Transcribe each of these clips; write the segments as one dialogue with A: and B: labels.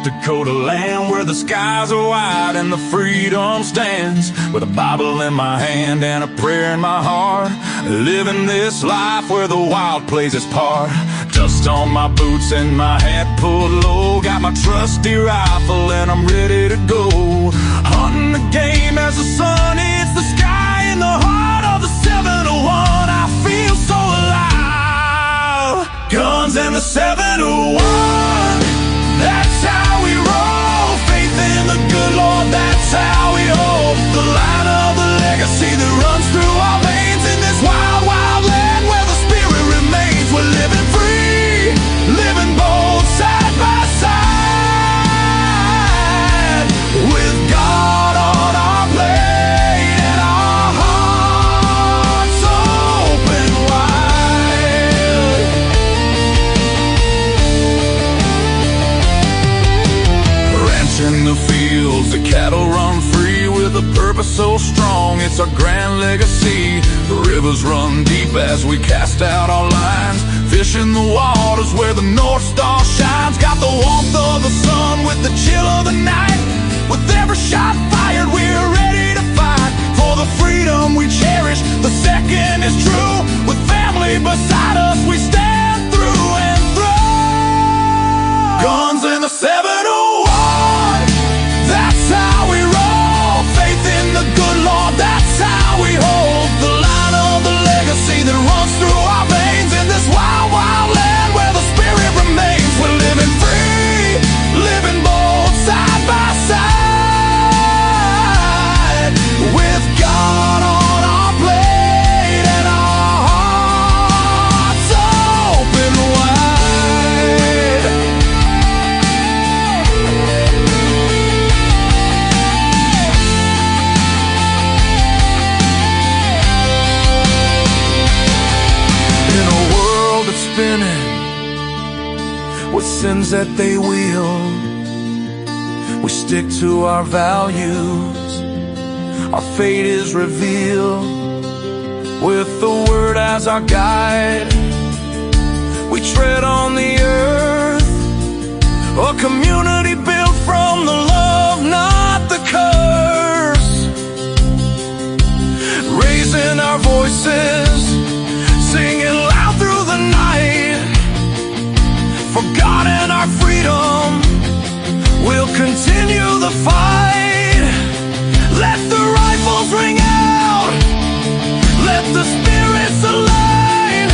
A: Dakota land where the skies are wide and the freedom stands. With a Bible in my hand and a prayer in my heart, living this life where the wild plays its part. Dust on my boots and my hat pulled low, got my trusty rifle and I'm ready to go. Hunting the game as the sun hits the sky in the heart of the 701. I feel so alive. Guns and the 701, that's how we roll. Faith in the good Lord, that's how we hold the line of the legacy that runs through our veins in this wild, wild land where the spirit remains. We're living free, living bold, side by side, with God on our plate and our hearts open wide. Ranching the fields, the cattle run free with a purpose so strong, it's our grand legacy. The rivers run deep as we cast out our lines, fishing the waters where the North Star shines. Got the warmth of the sun with the chill of the night. With every shot fired, we're ready to fight for the freedom we cherish. The second is true. With family beside us, we stand through and through. Guns in the 701, that's how we roll. Faith in the good Lord, that's how we hold the line of the legacy that runs through our veins in this wild, wild land where the spirit remains. We're living free, living bold, side by side, with God on our plate and our hearts open wide. In a world that's spinning with sins that they wield, we stick to our values. Our fate is revealed with the word as our guide. We tread on the earth, a community built from the love, not the curse. Raising our voices, singing loud through the night, for God and our freedom, we'll continue the fight. Let the rifles ring out, let the spirits align.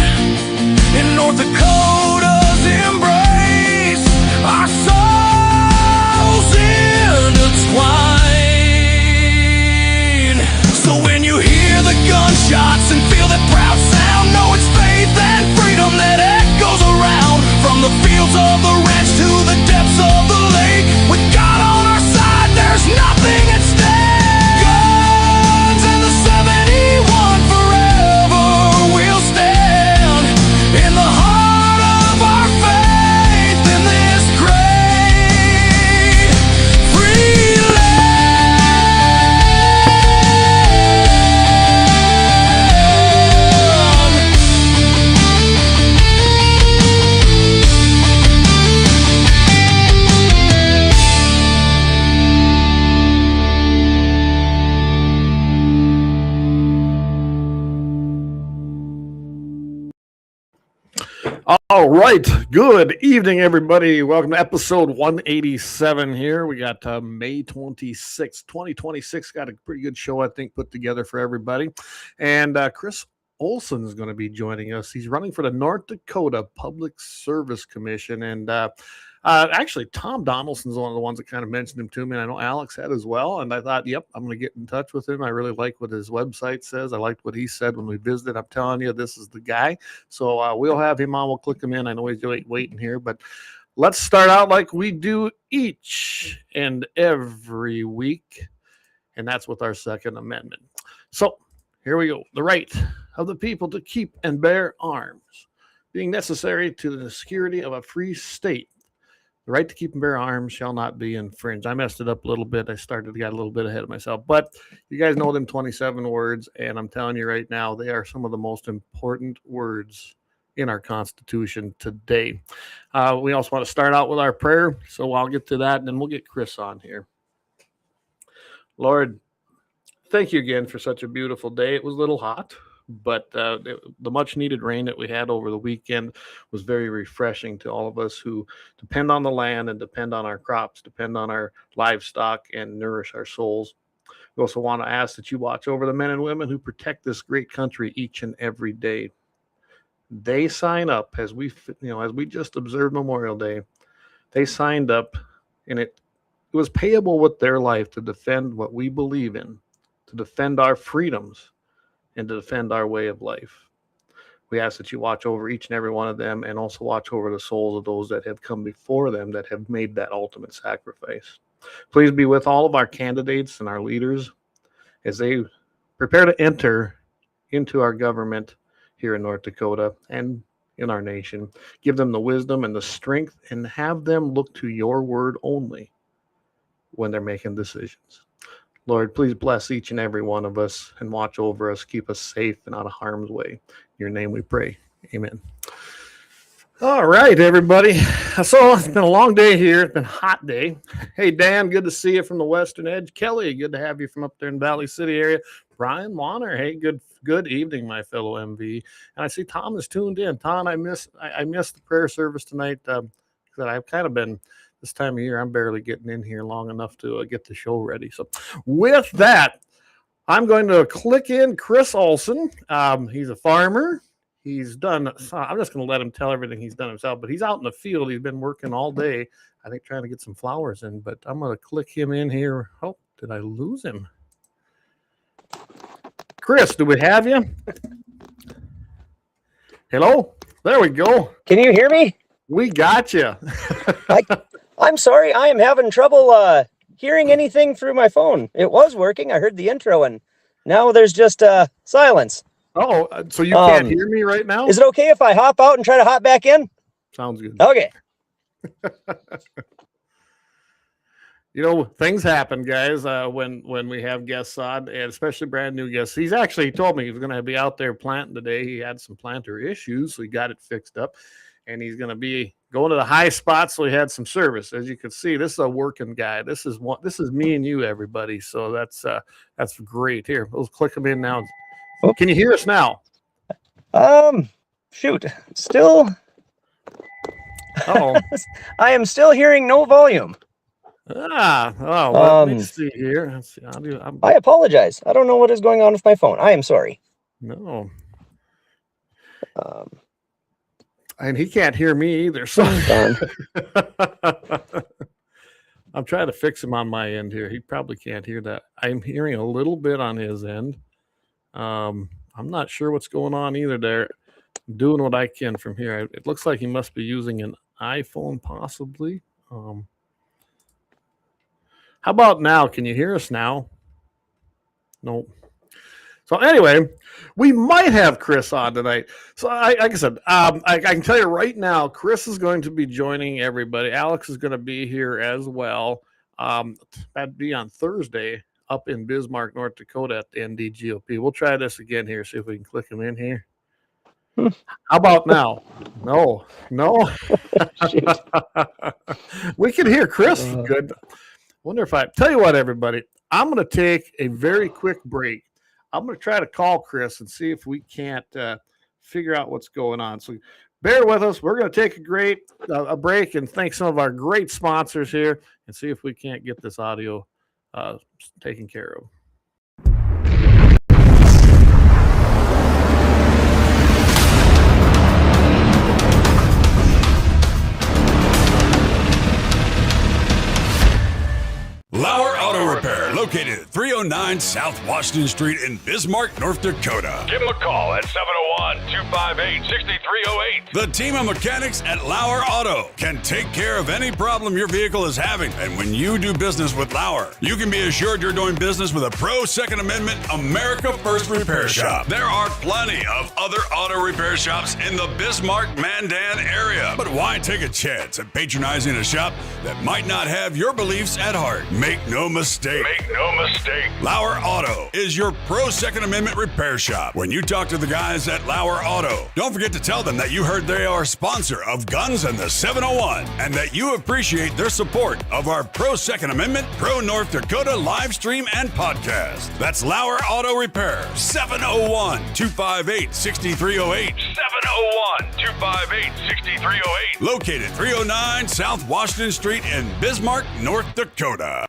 A: In North Dakota's embrace, our souls intertwine. So when you hear the gunshots and feel that proud sound, know it's faith and freedom that echoes around. From the fields of the ranch to the depths of the lake, with God on our side, there's nothing at stake. Guns and the 71, forever we'll stand in the heart of our faith in this great free
B: All right. Good evening, everybody. Welcome to episode 187 here. We got May 26, 2026. Got a pretty good show, I think, put together for everybody. And Chris Olson is going to be joining us. He's running for the North Dakota Public Service Commission. And actually, Tom Donaldson's one of the ones that kind of mentioned him to me. And I know Alex had as well. And I thought, yep, I'm going to get in touch with him. I really like what his website says. I liked what he said when we visited. I'm telling you, this is the guy. So we'll have him on. We'll click him in. I know he's waiting here. But let's start out like we do each and every week. And that's with our Second Amendment. So here we go. The right of the people to keep and bear arms, being necessary to the security of a free state. The right to keep and bear arms shall not be infringed. I messed it up a little bit. I got a little bit ahead of myself. But you guys know them 27 words, and I'm telling you right now, they are some of the most important words in our Constitution today. We also want to start out with our prayer, so I'll get to that, and then we'll get Chris on here. Lord, thank you again for such a beautiful day. It was a little hot, but the much-needed rain that we had over the weekend was very refreshing to all of us who depend on the land and depend on our crops, depend on our livestock, and nourish our souls. We also want to ask that you watch over the men and women who protect this great country each and every day. They sign up, as we just observed Memorial Day. They signed up, and it was payable with their life to defend what we believe in, to defend our freedoms, and to defend our way of life. We ask that you watch over each and every one of them, and also watch over the souls of those that have come before them that have made that ultimate sacrifice. Please be with all of our candidates and our leaders as they prepare to enter into our government here in North Dakota and in our nation. Give them the wisdom and the strength, and have them look to your word only when they're making decisions. Lord, please bless each and every one of us and watch over us, keep us safe and out of harm's way. In your name we pray. Amen. All right, everybody. So it's been a long day here. It's been a hot day. Hey, Dan, good to see you from the Western Edge. Kelly, good to have you from up there in Valley City area. Brian Warner, hey, good evening, my fellow MV. And I see Tom is tuned in. Tom, I missed the prayer service tonight. That I've kind of been, this time of year, I'm barely getting in here long enough to get the show ready. So with that, I'm going to click in Chris Olson. He's a farmer. He's done, I'm just going to let him tell everything he's done himself, but he's out in the field. He's been working all day, I think, trying to get some flowers in, but I'm going to click him in here. Oh, did I lose him? Chris, do we have you? Hello? There we go.
C: Can you hear me?
B: We got you.
C: I'm sorry. I am having trouble hearing anything through my phone. It was working. I heard the intro, and now there's just silence.
B: Oh, so you can't hear me right now?
C: Is it okay if I hop out and try to hop back in?
B: Sounds good.
C: Okay.
B: Things happen, guys, when we have guests on, and especially brand new guests. He told me he was going to be out there planting today. He had some planter issues, so he got it fixed up, and he's going to be going to the high spots, so he had some service. As you can see, this is a working guy. This is me and you, everybody. So that's great. Here, let's click him in now. Oh. Can you hear us now?
C: Shoot, still.
B: Oh,
C: I am still hearing no volume.
B: Let me see here. Let's see.
C: I apologize. I don't know what is going on with my phone. I am sorry.
B: No. And he can't hear me either. So I'm trying to fix him on my end here. He probably can't hear that. I'm hearing a little bit on his end. I'm not sure what's going on either there. I'm doing what I can from here. It looks like he must be using an iPhone possibly. How about now? Can you hear us now? Nope. So anyway, we might have Chris on tonight. So like I said, I can tell you right now, Chris is going to be joining everybody. Alex is going to be here as well. That'd be on Thursday up in Bismarck, North Dakota at the NDGOP. We'll try this again here, see if we can click him in here. How about now? No. We can hear Chris. Good. Wonder if tell you what, everybody, I'm going to take a very quick break. I'm going to try to call Chris and see if we can't figure out what's going on. So bear with us. We're going to take a break and thank some of our great sponsors here and see if we can't get this audio taken care of.
D: LAUER Auto Repair, located at 309 South Washington Street in Bismarck, North Dakota.
E: Give them a call at 701-258-6308.
D: The team of mechanics at LAUER Auto can take care of any problem your vehicle is having. And when you do business with LAUER, you can be assured you're doing business with a pro Second Amendment America First repair shop. There are plenty of other auto repair shops in the Bismarck-Mandan area. But why take a chance at patronizing a shop that might not have your beliefs at heart? Make no mistake. no mistake. Lauer Auto is your pro Second Amendment repair shop. When you talk to the guys at Lauer Auto, don't forget to tell them that you heard they are a sponsor of Guns and the 701 and that you appreciate their support of our pro Second Amendment, pro North Dakota live stream and podcast. That's Lauer Auto Repair, 701-258-6308. 701-258-6308. Located 309 South Washington Street in Bismarck, North Dakota.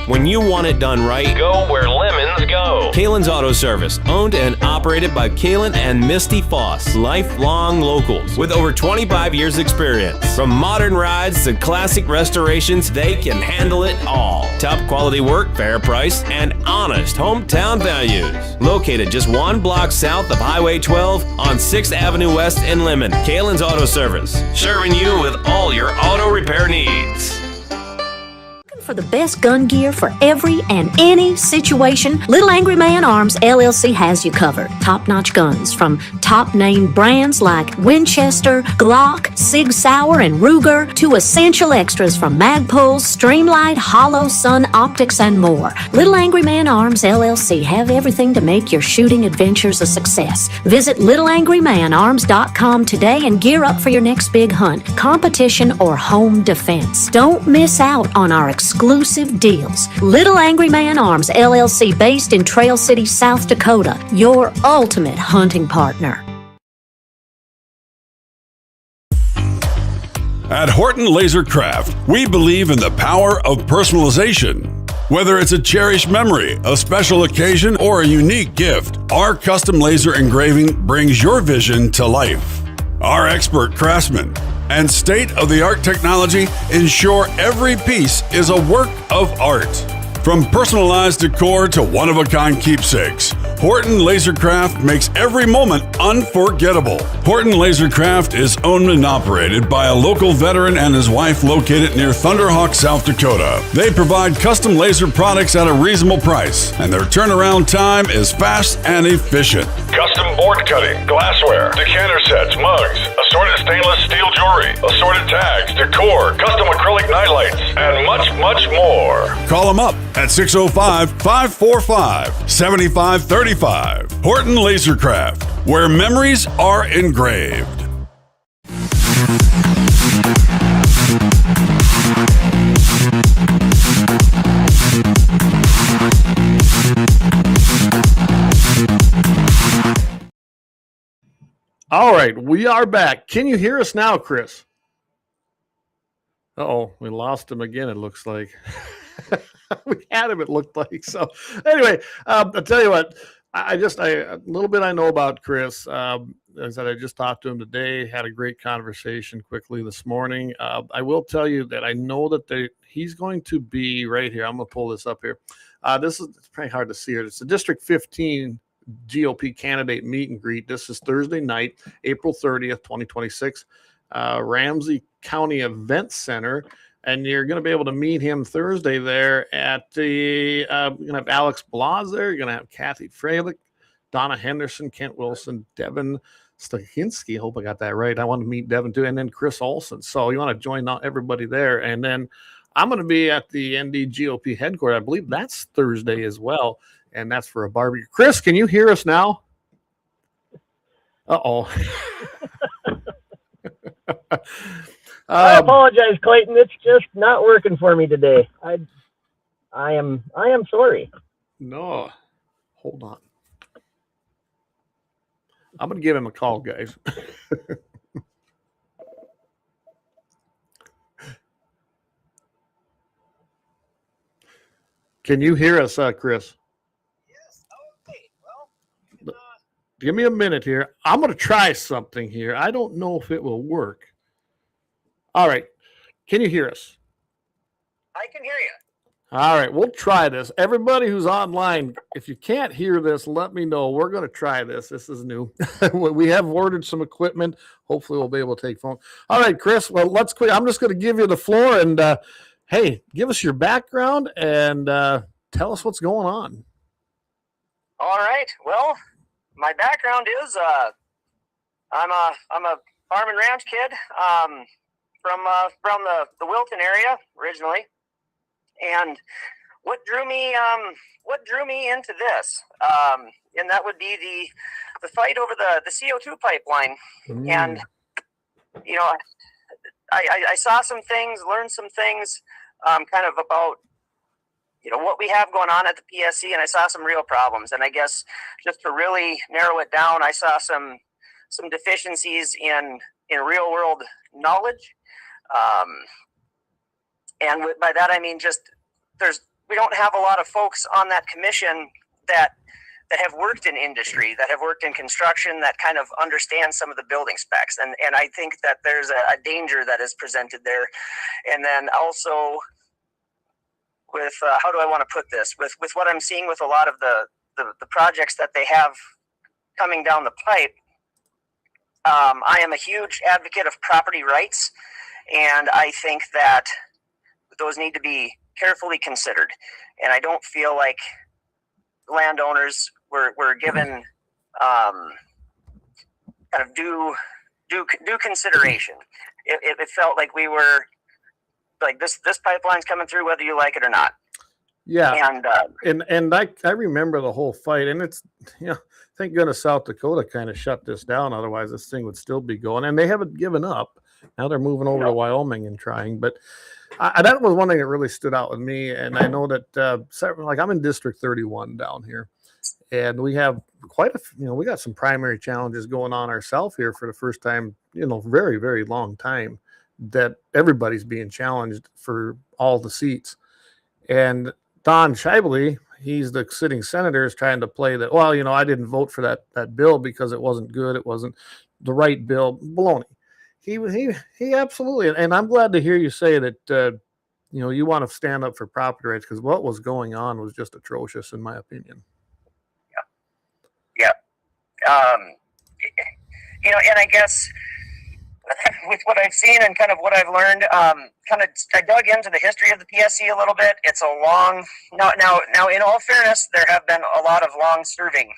E: When you want it done right,
F: go where lemons go.
E: Kalon's Auto Service, owned and operated by Kalon and Misty Foss, lifelong locals with over 25 years experience. From modern rides to classic restorations, they can handle it all. Top quality work, fair price, and honest hometown values. Located just 1 block south of Highway 12 on 6th Avenue West in Lemmon. Kalon's Auto Service, serving you with all your auto repair needs.
G: For the best gun gear for every and any situation, Little Angry Man Arms LLC has you covered. Top-notch guns from top-name brands like Winchester, Glock, Sig Sauer, and Ruger to essential extras from Magpul's, Streamlight, Hollow, Sun Optics, and more. Little Angry Man Arms LLC have everything to make your shooting adventures a success. Visit littleangrymanarms.com today and gear up for your next big hunt, competition, or home defense. Don't miss out on our exclusive deals. Little Angry Man Arms LLC, based in Trail City, South Dakota, your ultimate hunting partner.
D: At Horton LaserCraft, we believe in the power of personalization. Whether it's a cherished memory, a special occasion, or a unique gift, our custom laser engraving brings your vision to life. Our expert craftsmen and state-of-the-art technology ensure every piece is a work of art. From personalized decor to one-of-a-kind keepsakes, Horton LaserCraft makes every moment unforgettable. Horton LaserCraft is owned and operated by a local veteran and his wife located near Thunderhawk, South Dakota. They provide custom laser products at a reasonable price, and their turnaround time is fast and efficient. Custom board cutting, glassware, decanter sets, mugs, assorted stainless steel jewelry, assorted tags, decor, custom acrylic nightlights, and much, much more. Call them up at 605-545-7535. Horton LaserCraft, where memories are engraved.
B: All right, we are back. Can you hear us now, Chris? Uh-oh, we lost him again, it looks like. We had him, it looked like. So anyway, I'll tell you what, a little bit I know about Chris. As I just talked to him today, had a great conversation quickly this morning. I will tell you that I know that he's going to be right here. I'm going to pull this up here. It's pretty hard to see it. It's the District 15 GOP candidate meet and greet. This is Thursday night, April 30th, 2026, Ramsey County Event Center. And you're going to be able to meet him Thursday there at the, you're going to have Alex Blas there. You're going to have Kathy Freilich, Donna Henderson, Kent Wilson, Devin Stahinski. Hope I got that right. I want to meet Devin too. And then Chris Olson. So you want to join everybody there. And then I'm going to be at the ND GOP headquarters. I believe that's Thursday as well. And that's for a barbecue. Chris, can you hear us now? Uh-oh.
C: I apologize, Clayton. It's just not working for me today. I am sorry.
B: No, hold on. I'm going to give him a call, guys. Can you hear us, Chris?
C: Yes. Okay. Well,
B: give me a minute here. I'm going to try something here. I don't know if it will work. All right. Can you hear us?
C: I can hear you.
B: All right. We'll try this. Everybody who's online, if you can't hear this, let me know. We're going to try this. This is new. We have ordered some equipment. Hopefully we'll be able to take phone. All right, Chris. Well, let's quit. I'm just going to give you the floor and, hey, give us your background and tell us what's going on.
C: All right. Well, my background is I'm a farm and ranch kid. From the Wilton area originally, and what drew me into this, and that would be the fight over the CO2 pipeline. And you know, I saw some things, learned some things, kind of about, you know, what we have going on at the PSC, and I saw some real problems. And I guess just to really narrow it down, I saw some deficiencies in real world knowledge. And by that I mean just we don't have a lot of folks on that commission that have worked in industry, that have worked in construction, that kind of understand some of the building specs. And I think that there's a danger that is presented there. And then also with, how do I want to put this? With what I'm seeing with a lot of the projects that they have coming down the pipe, I am a huge advocate of property rights. And I think that those need to be carefully considered. And I don't feel like landowners were given kind of due consideration. It felt like we were like this pipeline's coming through whether you like it or not.
B: Yeah, and I remember the whole fight, and it's, you know, thank goodness South Dakota kind of shut this down. Otherwise, this thing would still be going, and they haven't given up. Now they're moving over to Wyoming and trying, but that was one thing that really stood out with me. And I know that, like, I'm in District 31 down here, and we have quite a, you know, we got some primary challenges going on ourselves here for the first time, you know, very, very long time, that everybody's being challenged for all the seats. And Don Shively, he's the sitting senator, is trying to play that, well, you know, I didn't vote for that bill because it wasn't good. It wasn't the right bill. Baloney. He absolutely, and I'm glad to hear you say that, you know, you want to stand up for property rights, because what was going on was just atrocious, in my opinion.
C: Yeah. You know, and I guess with what I've seen and kind of what I've learned, I dug into the history of the PSC a little bit. It's a long, now in all fairness, there have been a lot of long-serving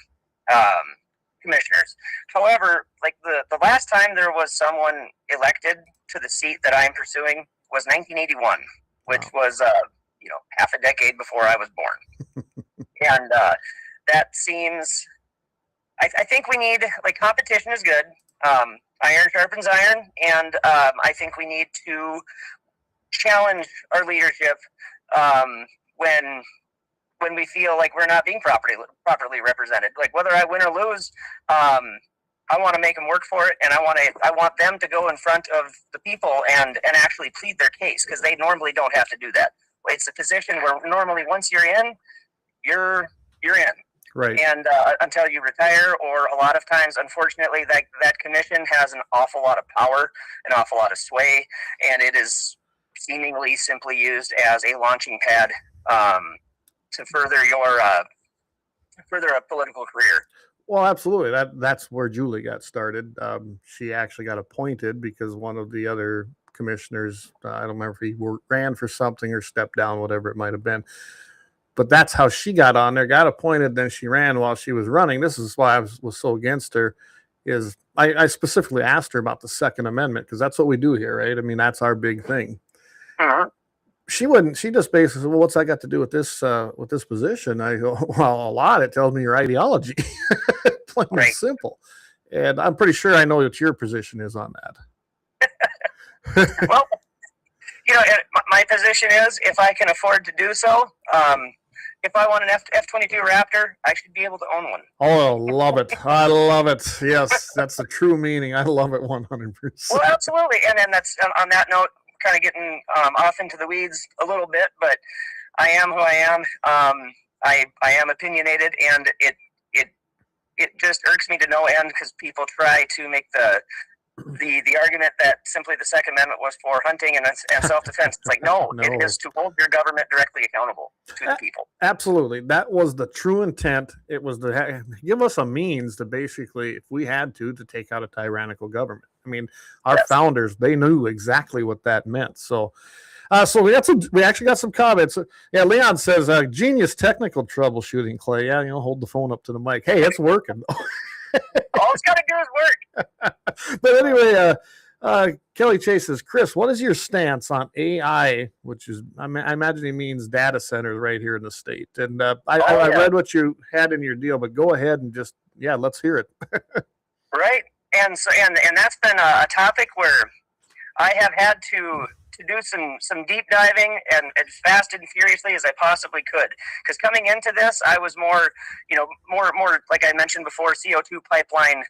C: commissioners. However, like the last time there was someone elected to the seat that I'm pursuing was 1981, which was, you know, half a decade before I was born. And that seems, I think we need, like, competition is good. Iron sharpens iron. And I think we need to challenge our leadership when we feel like we're not being properly represented. Like, whether I win or lose, I want to make them work for it, and I want them to go in front of the people and actually plead their case, because they normally don't have to do that. It's a position where normally once you're in, you're in.
B: Right.
C: And until you retire, or a lot of times, unfortunately, that commission has an awful lot of power, an awful lot of sway, and it is seemingly simply used as a launching pad to further a political career.
B: Well, absolutely. That's where Julie got started. She actually got appointed because one of the other commissioners, I don't remember if he ran for something or stepped down, whatever it might have been. But that's how she got on there, got appointed, then she ran while she was running. This is why I was so against her, is I specifically asked her about the Second Amendment, because that's what we do here, right? I mean, that's our big thing.
C: Uh-huh.
B: She just basically said, well, what's that got to do with this position? I go, well, a lot. It tells me your ideology. Plain and simple. And I'm pretty sure I know what your position is on that.
C: Well, you know, my position is, if I can afford to do so, if I want an F-22 Raptor, I should be able to own one.
B: Oh, I love it. I love it. Yes, that's the true meaning. I love it 100%.
C: Well, absolutely. And then that's, on that note, kind of getting off into the weeds a little bit, but I am who I am. I am opinionated, and it just irks me to no end, because people try to make the argument that simply the Second Amendment was for hunting and self-defense. It's like, no, it is to hold your government directly accountable to the people. Absolutely.
B: That was the true intent. It was to give us a means to basically, if we had to take out a tyrannical government. I mean, our founders, they knew exactly what that meant. So we actually got some comments. Yeah, Leon says, genius technical troubleshooting, Clay. Yeah, hold the phone up to the mic. Hey, it's working.
C: All it's got to do is work.
B: But anyway, Kelly Chase says, Chris, what is your stance on AI, which is, I imagine he means data centers right here in the state. And I read what you had in your deal, but go ahead and just, let's hear it.
C: Right. And so, and that's been a topic where I have had to do some deep diving and as fast and furiously as I possibly could. Because coming into this, I was more like I mentioned before, CO2 pipeline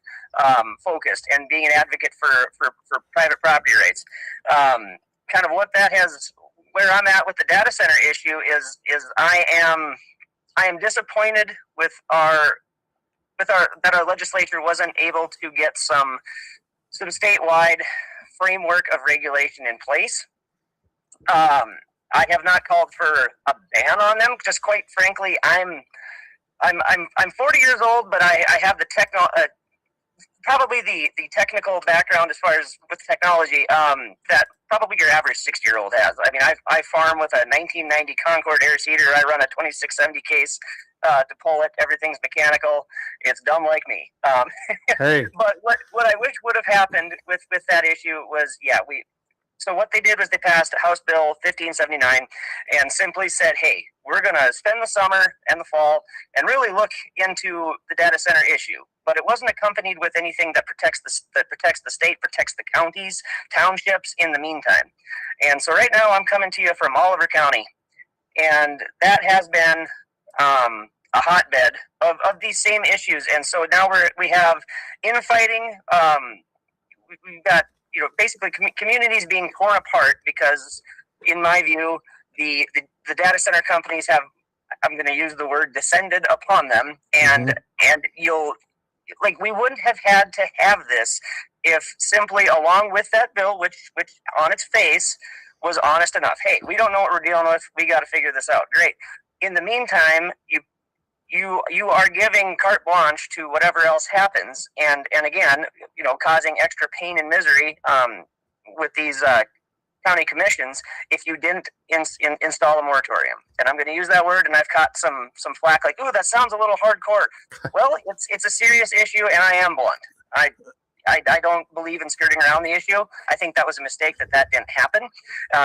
C: focused and being an advocate for private property rights. Kind of what that has, where I'm at with the data center issue is I am disappointed with that our legislature wasn't able to get some statewide framework of regulation in place. I have not called for a ban on them. Just quite frankly, I'm 40 years old, but I have the probably the technical background as far as with technology that probably your average 60-year-old has. I mean, I farm with a 1990 Concord air seeder. I run a 2670 case to pull it. Everything's mechanical. It's dumb like me.
B: Hey.
C: But what I wish would have happened with that issue was, so what they did was they passed House Bill 1579 and simply said, hey, we're going to spend the summer and the fall and really look into the data center issue. But it wasn't accompanied with anything that protects the state, protects the counties, townships in the meantime. And so right now I'm coming to you from Oliver County, and that has been a hotbed of these same issues. And so now we have infighting. We've got basically communities being torn apart because, in my view, the data center companies have, I'm going to use the word, descended upon them, and we wouldn't have had to have this if simply along with that bill, which on its face was honest enough. Hey, we don't know what we're dealing with. We got to figure this out. Great. In the meantime, you are giving carte blanche to whatever else happens, and again, causing extra pain and misery with these county commissions if you didn't install a moratorium. And I'm going to use that word, and I've caught some flack like, "Ooh, that sounds a little hardcore." Well, it's a serious issue, and I am blunt. I don't believe in skirting around the issue. I think that was a mistake that didn't happen.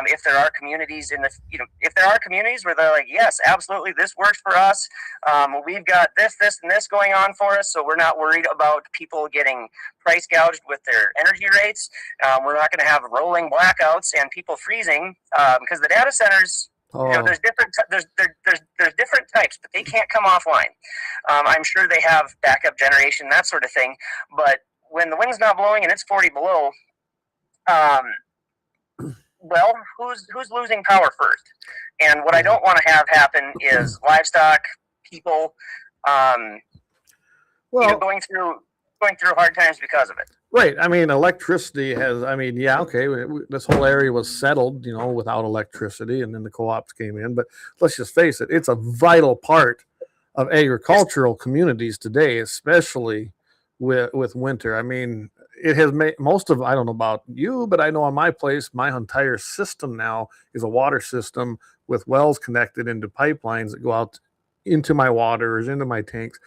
C: If there are communities if there are communities where they're like, yes, absolutely, this works for us. We've got this, and this going on for us, so we're not worried about people getting price gouged with their energy rates. We're not going to have rolling blackouts and people freezing because the data centers. There's different types, but they can't come offline. I'm sure they have backup generation, that sort of thing, but when the wind's not blowing and it's 40 below, well, who's losing power first? And what I don't want to have happen is livestock, people, going through hard times because of it.
B: Right. I mean, electricity has, this whole area was settled, without electricity, and then the co-ops came in. But let's just face it, it's a vital part of agricultural communities today, especially with winter. I mean, it has made most of, I don't know about you, but I know on my place, my entire system now is a water system with wells connected into pipelines that go out into my waters, into my tanks.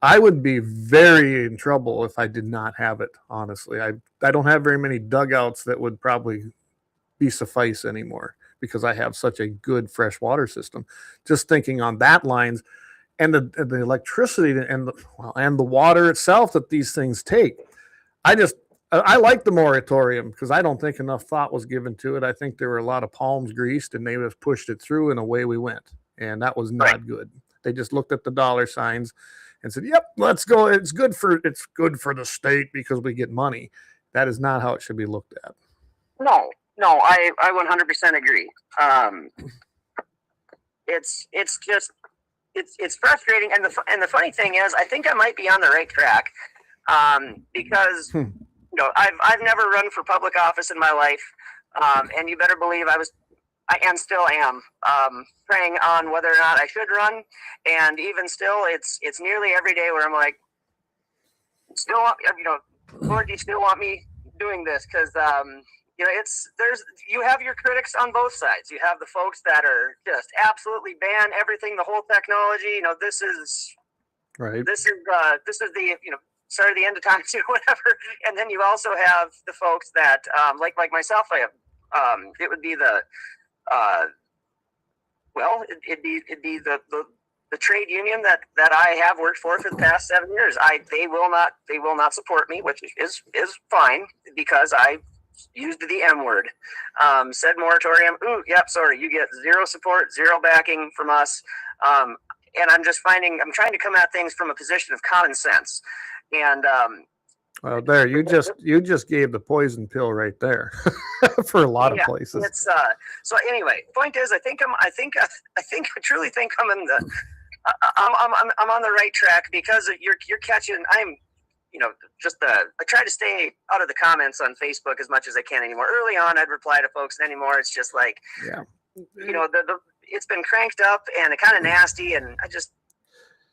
B: I would be very in trouble if I did not have it, honestly. I don't have very many dugouts that would probably be suffice anymore because I have such a good fresh water system. Just thinking on that lines, and the electricity and the water itself that these things take. I like the moratorium because I don't think enough thought was given to it. I think there were a lot of palms greased, and they just pushed it through, and away we went. And that was not good. They just looked at the dollar signs and said, "Yep, let's go. It's good for the state because we get money." That is not how it should be looked at.
C: No, I 100% agree. It's frustrating, and the funny thing is, I think I might be on the right track because I've never run for public office in my life, and you better believe I still am praying on whether or not I should run, and even still, it's nearly every day where I'm like, Lord, do you still want me doing this? Because you have your critics on both sides. You have the folks that are just absolutely ban everything, the whole technology. This is right. This is the start of the end of times or whatever. And then you also have the folks that, like myself, I have, it would be the, it'd be the trade union that I have worked for the past 7 years. They will not support me, which is fine, because I used the M word. Said moratorium. Ooh, yep, sorry, you get zero support, zero backing from us. And I'm trying to come at things from a position of common sense. And
B: well, there you just gave the poison pill right there for a lot of places. It's
C: so anyway. Point is, I truly think I'm in the. I'm on the right track, because you're catching. I try to stay out of the comments on Facebook as much as I can anymore. Early on, I'd reply to folks. Anymore, it's just like, it's been cranked up and it kind of nasty, and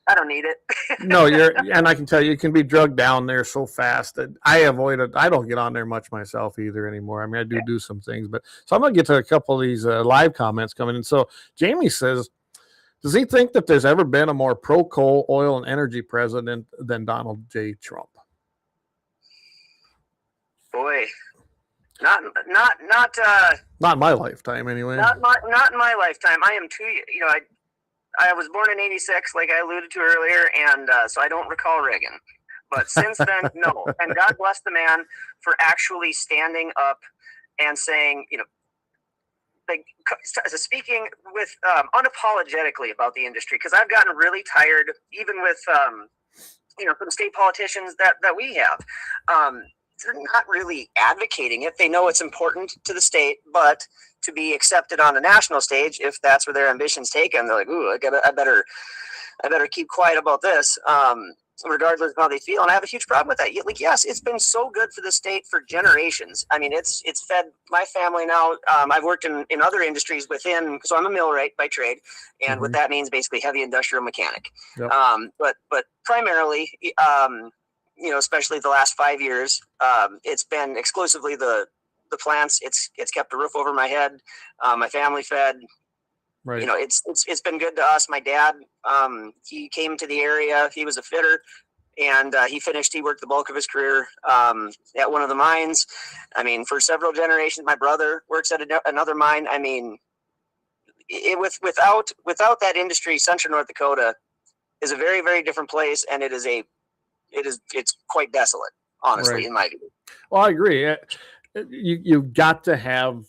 C: I don't need it.
B: No, and I can tell you can be drugged down there so fast that I avoid it. I don't get on there much myself either anymore. I mean, I do some things, but so I'm going to get to a couple of these live comments coming in. So Jamie says, does he think that there's ever been a more pro-coal, oil, and energy president than Donald J. Trump?
C: Boy, not
B: in my lifetime anyway.
C: Not in my lifetime. I am I was born in '86, like I alluded to earlier, and so I don't recall Reagan. But since then, no. And God bless the man for actually standing up and saying, speaking with unapologetically about the industry, because I've gotten really tired, even with from state politicians that we have. They're not really advocating it. They know it's important to the state, but to be accepted on the national stage, if that's where their ambitions take them, they're like, "Ooh, I better keep quiet about this." Regardless of how they feel, and I have a huge problem with that. Like, yes, it's been so good for the state for generations. I mean, it's fed my family now. I've worked in other industries within, so I'm a millwright by trade, and what that means basically heavy industrial mechanic. Yep. But primarily, especially the last 5 years, it's been exclusively the plants. It's kept a roof over my head. My family fed. Right. It's been good to us. My dad, he came to the area. He was a fitter, and he worked the bulk of his career at one of the mines. I mean, for several generations. My brother works at another mine. I mean, without that industry, Central North Dakota is a very, very different place, and it's quite desolate, honestly, right, in my view.
B: Well, I agree. You've got to have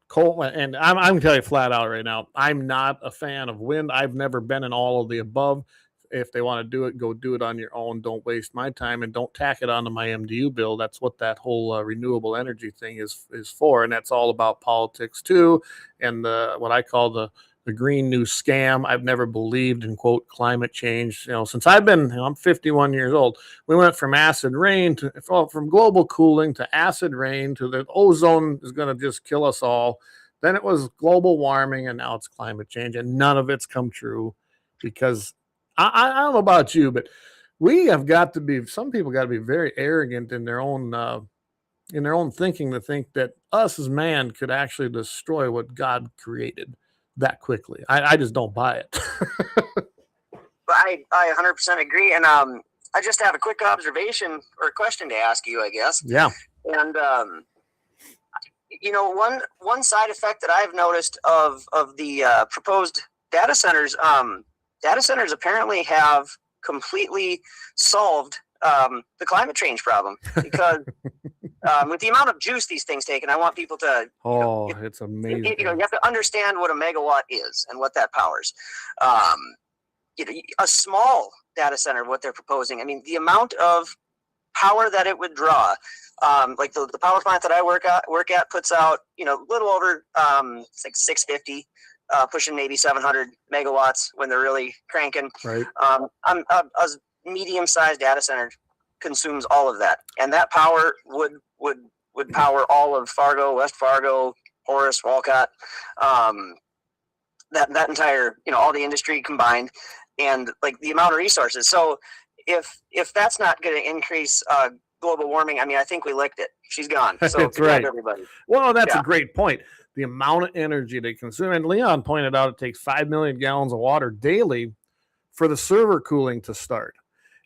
B: coal, and I'm going to tell you flat out right now, I'm not a fan of wind. I've never been in all of the above. If they want to do it, go do it on your own. Don't waste my time, and don't tack it onto my MDU bill. That's what that whole renewable energy thing is for, and that's all about politics too, and what I call the green new scam. I've never believed in, quote, climate change. Since I'm 51 years old. We went from acid rain from global cooling to acid rain to the ozone is going to just kill us all. Then it was global warming, and now it's climate change, and none of it's come true, because I don't know about you, but some people got to be very arrogant in their own thinking to think that us as man could actually destroy what God created that quickly. I just don't buy it.
C: But I 100% agree. And I just have a quick observation or question to ask you, I guess.
B: Yeah.
C: And one side effect that I've noticed of the proposed data centers apparently have completely solved the climate change problem, because with the amount of juice these things take, and I want people to
B: it's amazing.
C: You have to understand what a megawatt is and what that powers. A small data center, what they're proposing, I mean, the amount of power that it would draw, like the power plant that I work at puts out little over it's like 650, pushing maybe 700 megawatts when they're really cranking.
B: Right.
C: A medium-sized data center consumes all of that, and that power would power all of Fargo, West Fargo, Horace, Walcott, that entire all the industry combined, and like the amount of resources. So if that's not going to increase global warming, I mean, I think we licked it. She's gone. So
B: that's right,
C: everybody.
B: Well, that's a great point. The amount of energy they consume, and Leon pointed out, it takes 5 million gallons of water daily for the server cooling to start.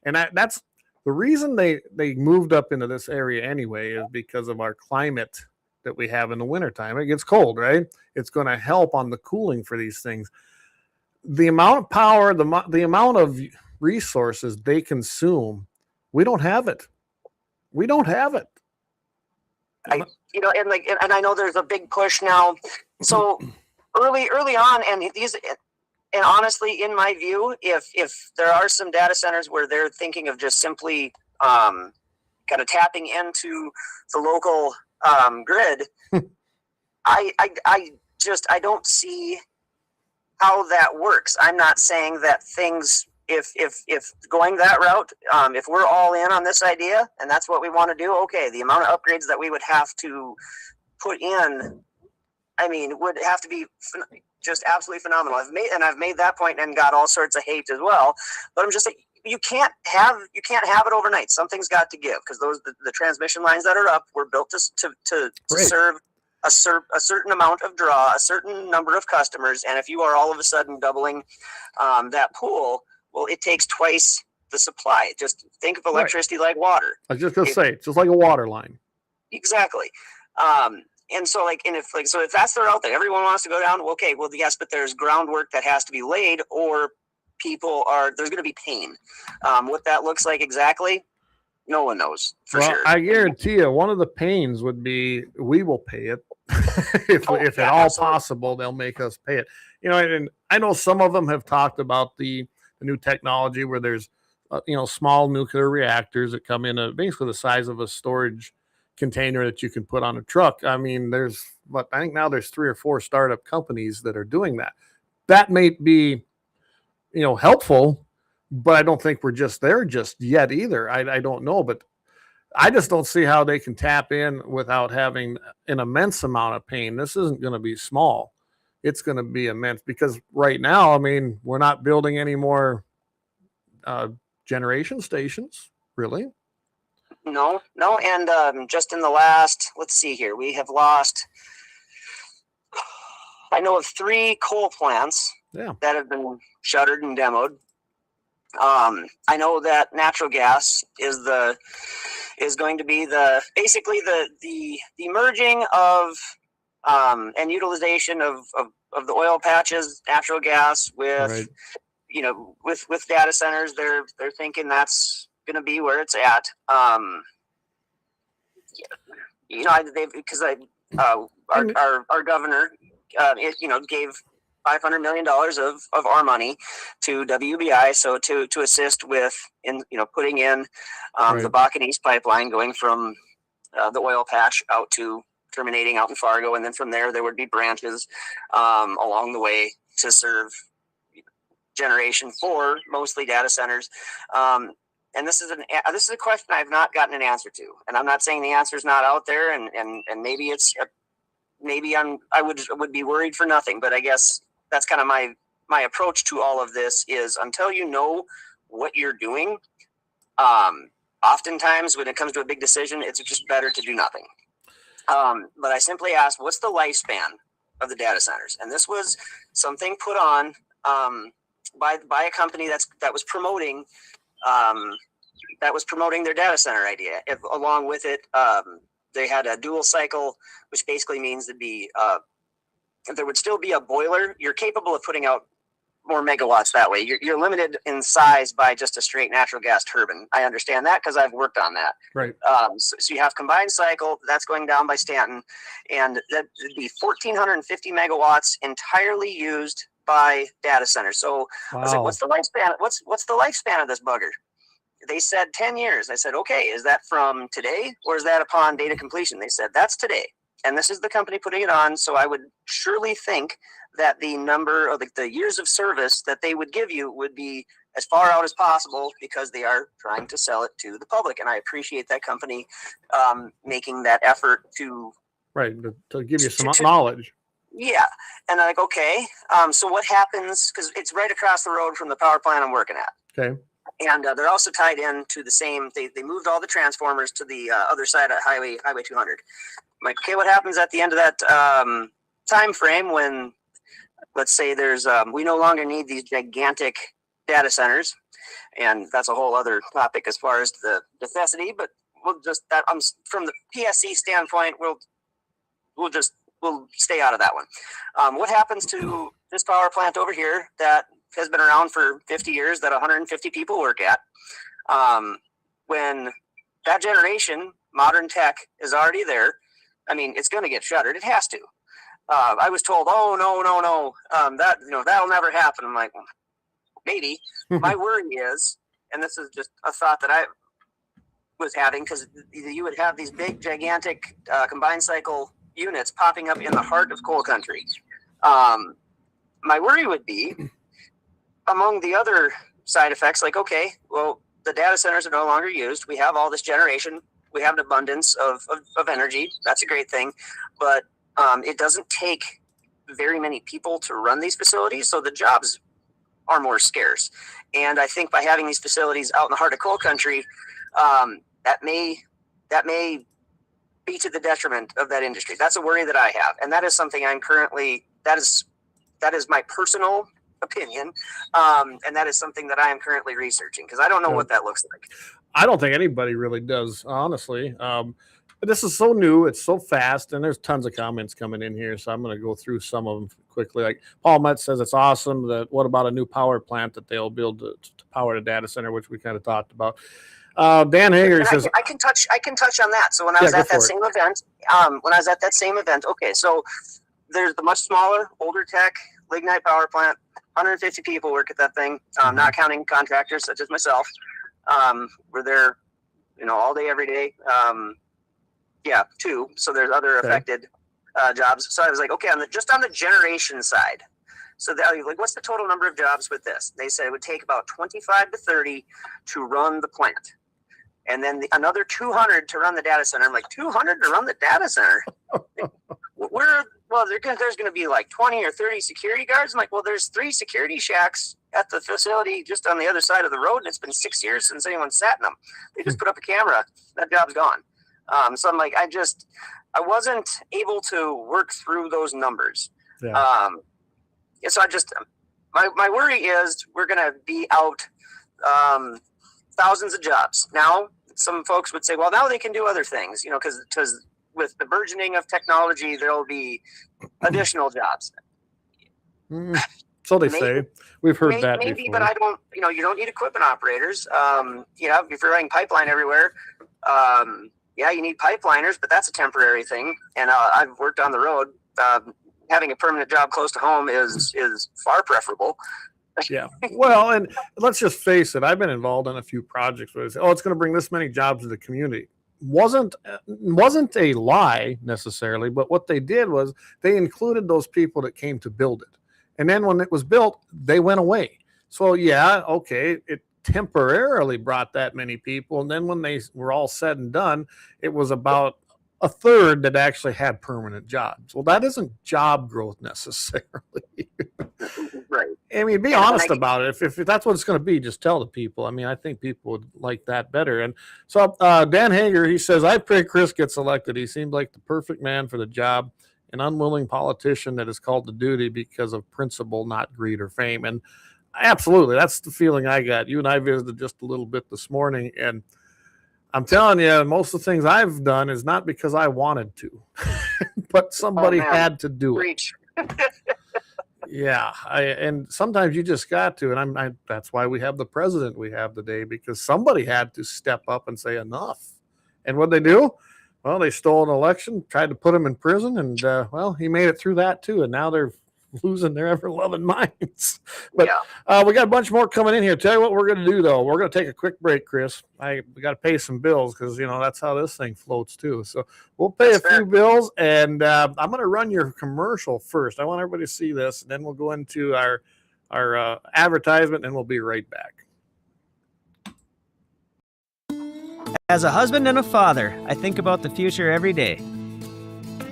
B: And that's The reason they moved up into this area anyway is because of our climate that we have in the wintertime. It gets cold, right? It's going to help on the cooling for these things. The amount of power, the amount of resources they consume, we don't have it. We don't have it.
C: And I know there's a big push now. So early on, and honestly, in my view, if there are some data centers where they're thinking of just simply kind of tapping into the local grid, I don't see how that works. I'm not saying that things, if going that route, if we're all in on this idea and that's what we want to do, okay, the amount of upgrades that we would have to put in, I mean, would have to be just absolutely phenomenal. I've made that point and got all sorts of hate as well. But I'm just saying, you can't have it overnight. Something's got to give, because the transmission lines that are up were built to serve a certain amount of draw, a certain number of customers. And if you are all of a sudden doubling that pool, well, it takes twice the supply. Just think of electricity like water.
B: I was just gonna say, it's just like a water line. Exactly.
C: And so, if that's the route that everyone wants to go down, okay, well, yes, but there's groundwork that has to be laid, or there's going to be pain. What that looks like exactly, no one knows for sure.
B: I guarantee you, one of the pains would be we will pay it. if at all possible, they'll make us pay it. And I know some of them have talked about the new technology where there's small nuclear reactors that come in basically the size of a storage container that you can put on a truck. I mean, I think now there's 3 or 4 startup companies that are doing that. That may be, helpful, but I don't think we're just there just yet either. I don't know, but I just don't see how they can tap in without having an immense amount of pain. This isn't going to be small. It's going to be immense, because right now, I mean, we're not building any more generation stations, really.
C: No. And just in the last, let's see here, we have lost, I know of 3 coal plants that have been shuttered and demoed. I know that natural gas is going to be basically the merging of and utilization of the oil patches, natural gas with with data centers. They're thinking that's going to be where it's at. Our governor gave $500 million of our money to WBI, so to assist with putting in the Bakken East pipeline, going from the oil patch out to terminating out in Fargo, and then from there would be branches along the way to serve generation for mostly data centers. And this is a question I've not gotten an answer to, and I'm not saying the answer is not out there, and maybe it's I would be worried for nothing, but I guess that's kind of my approach to all of this is, until you know what you're doing, oftentimes when it comes to a big decision, it's just better to do nothing. But I simply asked, what's the lifespan of the data centers? And this was something put on by a company that was promoting their data center idea. Along with it, they had a dual cycle, which basically means there would still be a boiler. You're capable of putting out more megawatts that way. You're limited in size by just a straight natural gas turbine. I understand that because I've worked on that.
B: Right.
C: So you have combined cycle that's going down by Stanton, and that would be 1,450 megawatts entirely used by data centers. So I was like, what's the lifespan? What's the lifespan of this bugger? They said 10 years. I said, okay, is that from today or is that upon data completion? They said, that's today. And this is the company putting it on. So I would surely think that the number of the years of service that they would give you would be as far out as possible, because they are trying to sell it to the public. And I appreciate that company making that effort to
B: give you some knowledge.
C: Yeah. And I'm like, okay, so what happens? Because it's right across the road from the power plant I'm working at.
B: Okay.
C: And they're also tied in to the same, they moved all the transformers to the other side of Highway 200. I'm like, okay, what happens at the end of that time frame when, let's say there's, we no longer need these gigantic data centers, And that's a whole other topic as far as the necessity, but we'll just, that from the PSC standpoint, we'll stay out of that one. What happens to this power plant over here that has been around for 50 years that 150 people work at? When that generation, modern tech, is already there, I mean, it's going to get shuttered. It has to. I was told, oh, no, that'll never happen. I'm like, well, maybe. My worry is, and this is just a thought that I was having, because you would have these big, gigantic combined cycle units popping up in the heart of coal country. My worry would be, among the other side effects, like, okay, well, the data centers are no longer used. We have all this generation. We have an abundance of energy. That's a great thing. But it doesn't take very many people to run these facilities, so the jobs are more scarce. And I think by having these facilities out in the heart of coal country, that may be to the detriment of that industry. That's a worry that I have, and that is something I'm currently. That is my personal opinion, and that is something that I am currently researching, because I don't know what that looks like.
B: I don't think anybody really does, honestly. But this is so new, it's so fast, and there's tons of comments coming in here, so I'm going to go through some of them quickly. Like Paul Mutt says, it's awesome. That what about a new power plant that they'll build to power the data center, which we kind of talked about. Dan Hager says,
C: I can touch on that. So when I was at that same event, okay, so there's the much smaller, older tech lignite power plant. 150 people work at that thing, not counting contractors such as myself. We're there, all day, every day. Two. So there's other affected jobs. So I was like, okay, just on the generation side. So like, what's the total number of jobs with this? They said it would take about 25 to 30 to run the plant, and then another 200 to run the data center. I'm like, 200 to run the data center? There's going to be like 20 or 30 security guards. I'm like, well, there's 3 security shacks at the facility just on the other side of the road, and it's been 6 years since anyone sat in them. They just put up a camera. That job's gone. So I'm like, I wasn't able to work through those numbers. Yeah. So my worry is we're going to be out thousands of jobs. Now, some folks would say, well, now they can do other things, because with the burgeoning of technology, there'll be additional jobs.
B: So they say. We've heard that
C: maybe,
B: before.
C: But I don't, you don't need equipment operators. If you're running pipeline everywhere, you need pipeliners, but that's a temporary thing. And I've worked on the road. Having a permanent job close to home is far preferable.
B: Yeah. Well, and let's just face it. I've been involved in a few projects where they say, oh, it's going to bring this many jobs to the community. Wasn't a lie necessarily, but what they did was they included those people that came to build it. And then when it was built, they went away. So it temporarily brought that many people. And then when they were all said and done, it was about a third that actually had permanent jobs. Well, that isn't job growth necessarily.
C: Right.
B: I mean, be honest about it. If that's what it's going to be, just tell the people. I mean, I think people would like that better. And so Dan Hager, he says, I pray Chris gets elected. He seemed like the perfect man for the job, an unwilling politician that is called to duty because of principle, not greed or fame. And absolutely, that's the feeling I got. You and I visited just a little bit this morning, and I'm telling you, most of the things I've done is not because I wanted to, but somebody had to do it. Yeah, and sometimes you just got to, and that's why we have the president we have today, because somebody had to step up and say enough. And what'd they do? Well, they stole an election, tried to put him in prison, and he made it through that too. And now they're losing their ever-loving minds. But we got a bunch more coming in here. Tell you what we're going to do, though. We're going to take a quick break, Chris. We got to pay some bills because, that's how this thing floats, too. So we'll pay a few bills, and I'm going to run your commercial first. I want everybody to see this, and then we'll go into our advertisement, and we'll be right back.
H: As a husband and a father, I think about the future every day.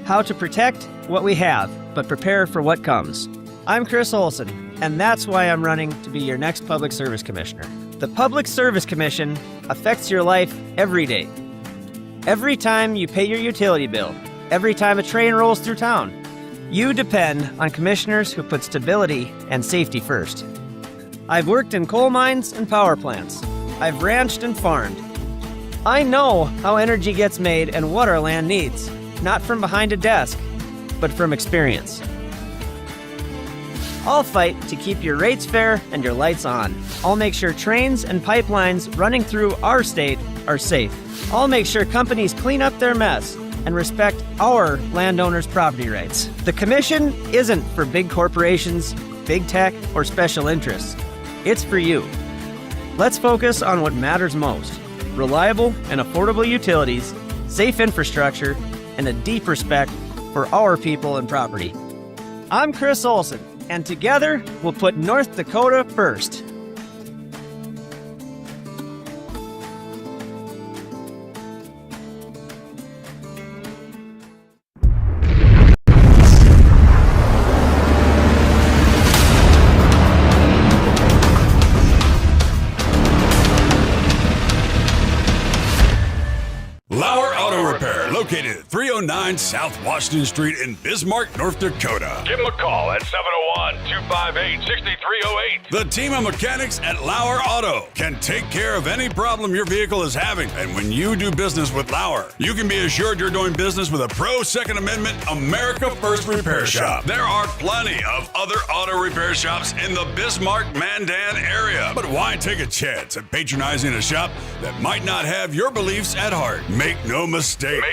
H: How to protect what we have, but prepare for what comes. I'm Chris Olson, and that's why I'm running to be your next Public Service Commissioner. The Public Service Commission affects your life every day. Every time you pay your utility bill, every time a train rolls through town, you depend on commissioners who put stability and safety first. I've worked in coal mines and power plants. I've ranched and farmed. I know how energy gets made and what our land needs, not from behind a desk, but from experience. I'll fight to keep your rates fair and your lights on. I'll make sure trains and pipelines running through our state are safe. I'll make sure companies clean up their mess and respect our landowners' property rights. The commission isn't for big corporations, big tech, or special interests. It's for you. Let's focus on what matters most: reliable and affordable utilities, safe infrastructure, and a deep respect for our people and property. I'm Chris Olson, and together we'll put North Dakota first.
D: LAUER Auto Repair, located at 309 South Washington Street in Bismarck, North Dakota.
F: Give them a call at 701-258-6308.
D: The team of mechanics at LAUER Auto can take care of any problem your vehicle is having. And when you do business with LAUER, you can be assured you're doing business with a pro Second Amendment America First repair shop. There are plenty of other auto repair shops in the Bismarck-Mandan area. But why take a chance at patronizing a shop that might not have your beliefs at heart? Make no mistake.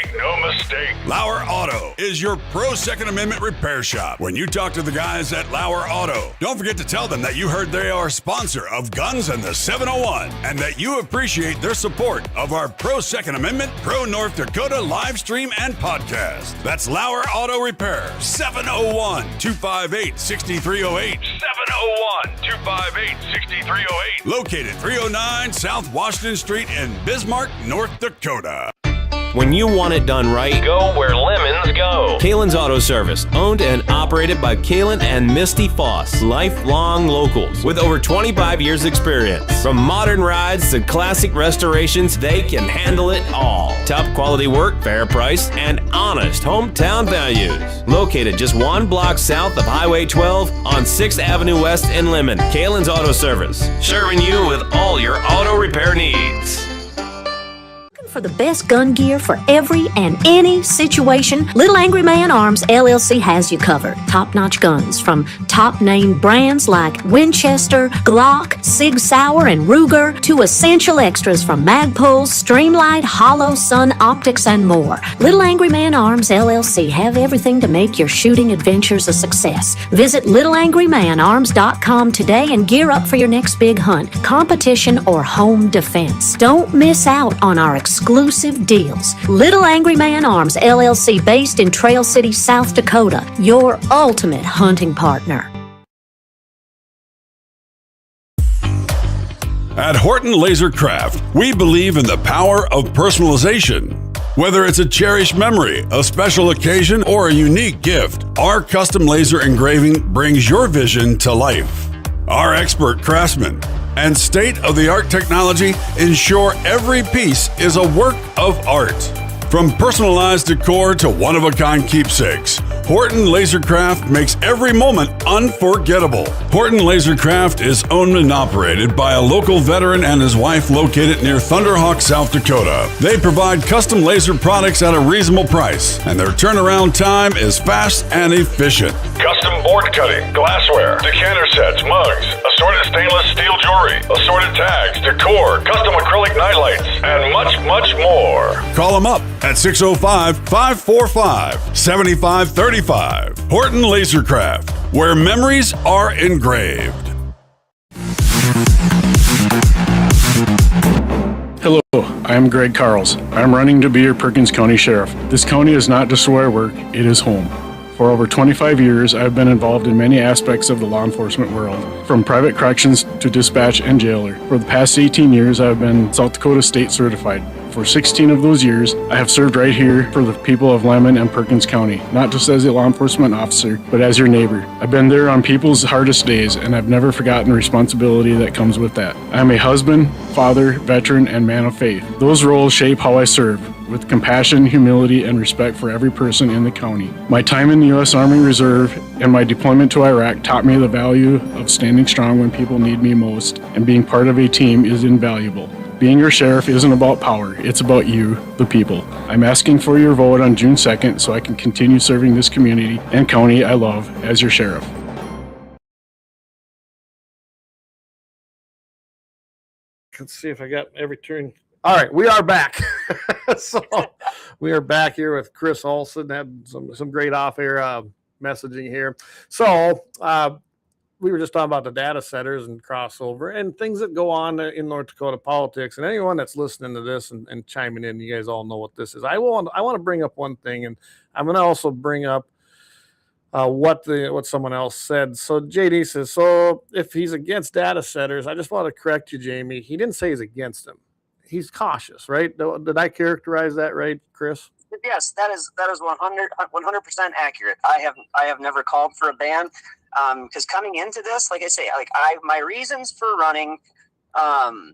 D: LAUER Auto is your pro Second Amendment repair shop. When you talk to the guys at LAUER Auto, don't forget to tell them that you heard they are a sponsor of Guns and the 701 and that you appreciate their support of our pro Second Amendment, pro North Dakota live stream and podcast. That's LAUER Auto Repair, 701-258-6308.
F: 701-258-6308.
D: Located 309 South Washington Street in Bismarck, North Dakota.
E: When you want it done right,
F: Go where lemons go.
E: Kalon's Auto Service, owned and operated by Kalon and Misty Foss, lifelong locals with over 25 years experience. From modern rides to classic restorations, they can handle it all. Top quality work, fair price, and honest hometown values. Located just one block south of Highway 12 on 6th Avenue West in Lemmon. Kalon's Auto Service, serving you with all your auto repair needs.
G: For the best gun gear for every and any situation, Little Angry Man Arms LLC has you covered. Top-notch guns from top-name brands like Winchester, Glock, Sig Sauer, and Ruger to essential extras from Magpul's, Streamlight, Hollow, Sun Optics, and more. Little Angry Man Arms LLC have everything to make your shooting adventures a success. Visit littleangrymanarms.com today and gear up for your next big hunt, competition, or home defense. Don't miss out on our exclusive deals. Little Angry Man Arms LLC, based in Trail City, South Dakota, your ultimate hunting partner.
D: At Horton LaserCraft, we believe in the power of personalization. Whether it's a cherished memory, a special occasion, or a unique gift, our custom laser engraving brings your vision to life. Our expert craftsmen and state-of-the-art technology ensure every piece is a work of art. From personalized decor to one-of-a-kind keepsakes, Horton LaserCraft makes every moment unforgettable. Horton LaserCraft is owned and operated by a local veteran and his wife located near Thunderhawk, South Dakota. They provide custom laser products at a reasonable price, and their turnaround time is fast and efficient.
F: Custom board cutting, glassware, decanter sets, mugs, assorted stainless steel jewelry, assorted tags, decor, custom acrylic nightlights, and much, much more.
D: Call them up at 605-545-7535. Horton LaserCraft, where memories are engraved.
I: Hello, I am Greg Carls. I'm running to be your Perkins County Sheriff. This county is not just where I work, it is home. For over 25 years, I've been involved in many aspects of the law enforcement world, from private corrections to dispatch and jailer. For the past 18 years, I've been South Dakota State certified. For 16 of those years, I have served right here for the people of Lemmon and Perkins County, not just as a law enforcement officer, but as your neighbor. I've been there on people's hardest days, and I've never forgotten the responsibility that comes with that. I'm a husband, father, veteran, and man of faith. Those roles shape how I serve. with compassion, humility, and respect for every person in the county. My time in the U.S. Army Reserve and my deployment to Iraq taught me the value of standing strong when people need me most, and being part of a team is invaluable. Being your sheriff isn't about power, it's about you, the people. I'm asking for your vote on June 2nd so I can continue serving this community and county I love as your sheriff.
B: Let's see if I got every turn. All right, we are back. So we are back here with Chris Olson. Had some great off-air messaging here. So we were just talking about the data centers and crossover and things that go on in North Dakota politics. And anyone that's listening to this and chiming in, you guys all know what this is. I want to bring up one thing, and I'm going to also bring up what someone else said. So JD says, so if he's against data centers, I just want to correct you, Jamie. He didn't say he's against them. He's cautious, right? Did I characterize that right, Chris?
C: Yes, that is 100% accurate. I have never called for a ban, because coming into this, like I say, my reasons for running, we're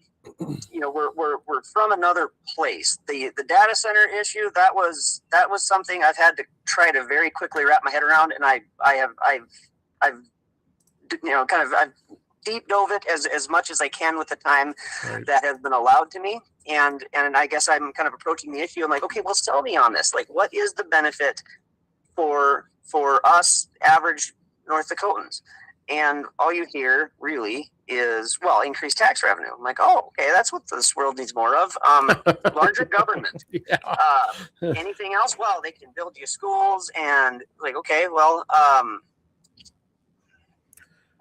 C: from another place. The data center issue, that was something I've had to try to very quickly wrap my head around, and I've deep dove it as much as I can with the time that has been allowed to me. And I guess I'm kind of approaching the issue. I'm like, okay, well, sell me on this. Like, what is the benefit for us average North Dakotans? And all you hear really is, well, increased tax revenue. I'm like, oh, okay, that's what this world needs more of. Larger government. Anything else? Well, they can build you schools, and like, okay, well,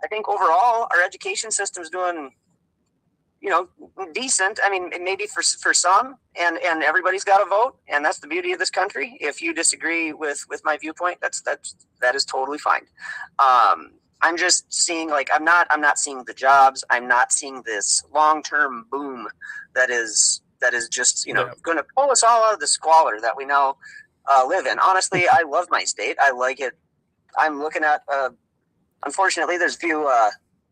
C: I think overall our education system is doing, decent. I mean, maybe for some, and everybody's got a vote, and that's the beauty of this country. If you disagree with my viewpoint, that is totally fine. I'm just seeing, like, I'm not seeing the jobs. I'm not seeing this long-term boom that is just, going to pull us all out of the squalor that we now live in. Honestly, I love my state. I like it. I'm looking at, unfortunately, there's a few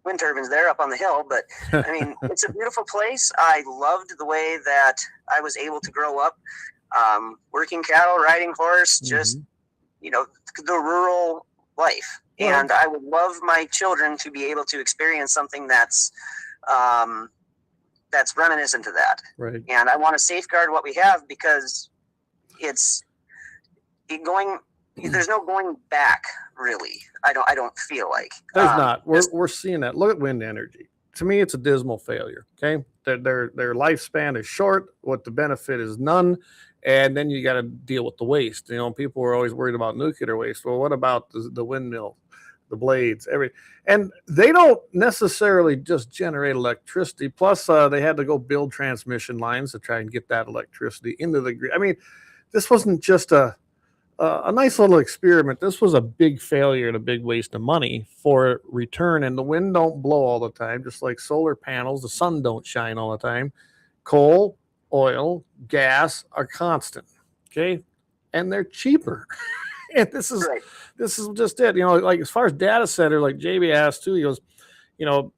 C: wind turbines there up on the hill, but I mean, it's a beautiful place. I loved the way that I was able to grow up, working cattle, riding horse, just, the rural life. And I would love my children to be able to experience something that's reminiscent to that.
B: Right.
C: And I want to safeguard what we have, because there's no going back, really. I don't feel like
B: there's not. We're seeing that. Look at wind energy. To me, it's a dismal failure. Okay, their lifespan is short. What the benefit is none, and then you got to deal with the waste. People were always worried about nuclear waste. Well, what about the windmill, the blades, and they don't necessarily just generate electricity. Plus, they had to go build transmission lines to try and get that electricity into the grid. I mean, this wasn't just a nice little experiment. This was a big failure and a big waste of money for return. And the wind don't blow all the time, just like solar panels. The sun don't shine all the time. Coal, oil, gas are constant. Okay, and they're cheaper. And this is just it. Like, as far as data center, like JB asked too, he goes,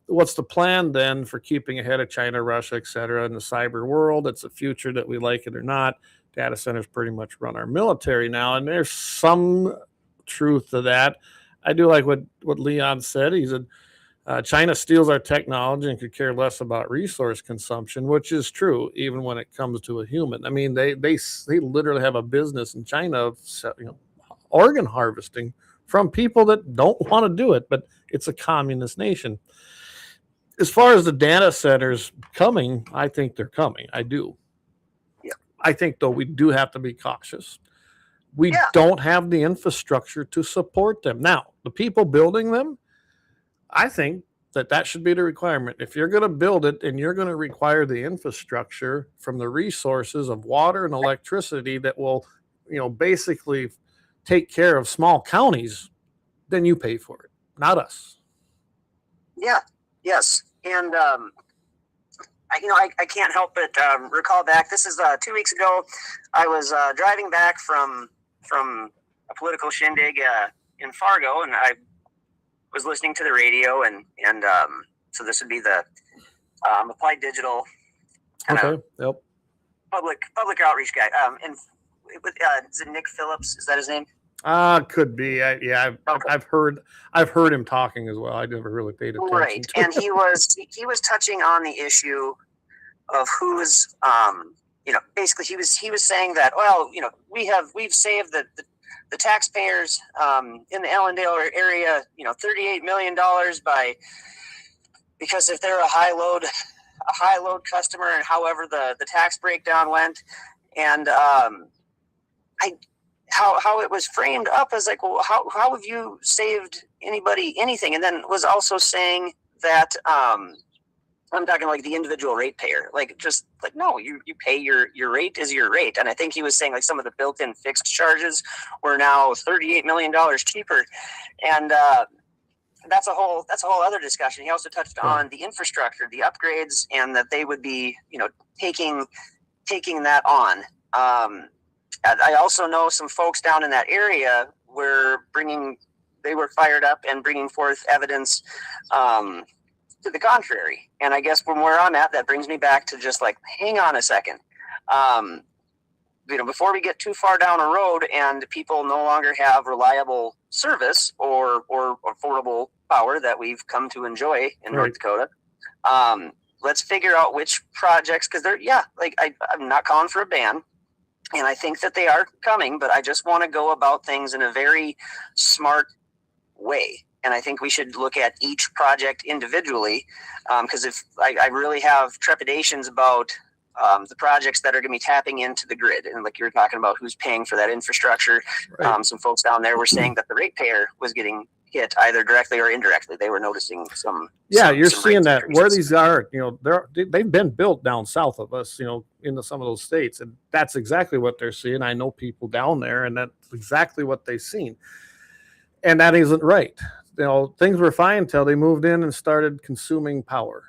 B: what's the plan then for keeping ahead of China, Russia, et cetera, in the cyber world? It's a future that we like it or not. Data centers pretty much run our military now, and there's some truth to that. I do like what Leon said. He said China steals our technology and could care less about resource consumption, which is true, even when it comes to a human. I mean, they literally have a business in China of organ harvesting from people that don't want to do it, but it's a communist nation. As far as the data centers coming, I think they're coming. I do. I think, though, we do have to be cautious. We don't have the infrastructure to support them. Now, the people building them, I think that should be the requirement. If you're going to build it and you're going to require the infrastructure from the resources of water and electricity that will, basically take care of small counties, then you pay for it, not us.
C: Yeah. Yes. And, I can't help but recall back. This is 2 weeks ago. I was driving back from a political shindig in Fargo, and I was listening to the radio, and so this would be the Applied Digital kind of public outreach guy. And is it Nick Phillips? Is that his name?
B: Could be.
C: Okay.
B: I've heard him talking as well. I never really paid attention.
C: Right,
B: to
C: and
B: him.
C: he was touching on the issue of who's, basically he was saying that, well, we've saved the taxpayers in the Allendale area, $38 million because if they're a high load customer, and however the tax breakdown went, and how it was framed up as like, well, how have you saved anybody anything? And then was also saying that I'm talking like the individual rate payer, like just like, no, you pay your rate is your rate. And I think he was saying like some of the built-in fixed charges were now $38 million cheaper. And that's a whole other discussion. He also touched on the infrastructure, the upgrades, and that they would be, taking that on. I also know some folks down in that area they were fired up and bringing forth evidence to the contrary. And I guess from where I'm at, that brings me back to just like, hang on a second. Before we get too far down a road and people no longer have reliable service or affordable power that we've come to enjoy in North Dakota, let's figure out which projects, because I'm not calling for a ban. And I think that they are coming, but I just want to go about things in a very smart way. And I think we should look at each project individually, because if I really have trepidations about the projects that are going to be tapping into the grid. And like you were talking about who's paying for that infrastructure. Right. Some folks down there were saying that the ratepayer was getting hit either directly or indirectly. They were noticing some.
B: Yeah, you're seeing that where these are, they've been built down south of us, into some of those states. And that's exactly what they're seeing. I know people down there, and that's exactly what they've seen. And that isn't right. Things were fine until they moved in and started consuming power.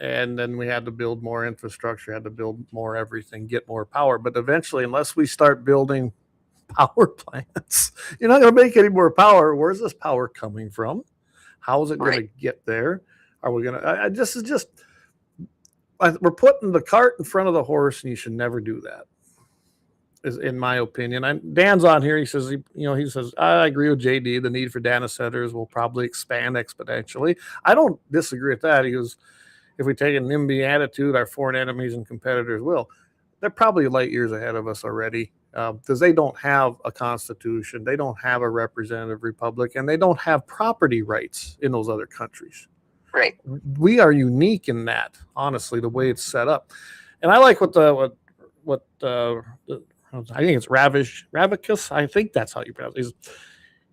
B: And then we had to build more infrastructure, had to build more everything, get more power. But eventually, unless we start building power plants, you're not going to make any more power. Where's this power coming from? How is it going to get there? Are we going to, this is just, we're putting the cart in front of the horse, and you should never do that, is in my opinion. Dan's on here. He says, he says, I agree with JD. The need for data centers will probably expand exponentially. I don't disagree with that. He goes, if we take a NIMBY attitude, our foreign enemies and competitors will. They're probably light years ahead of us already, because they don't have a constitution, they don't have a representative republic, and they don't have property rights in those other countries.
C: Right.
B: We are unique in that, honestly, the way it's set up. And I like what I think it's Ravicus. I think that's how you pronounce it.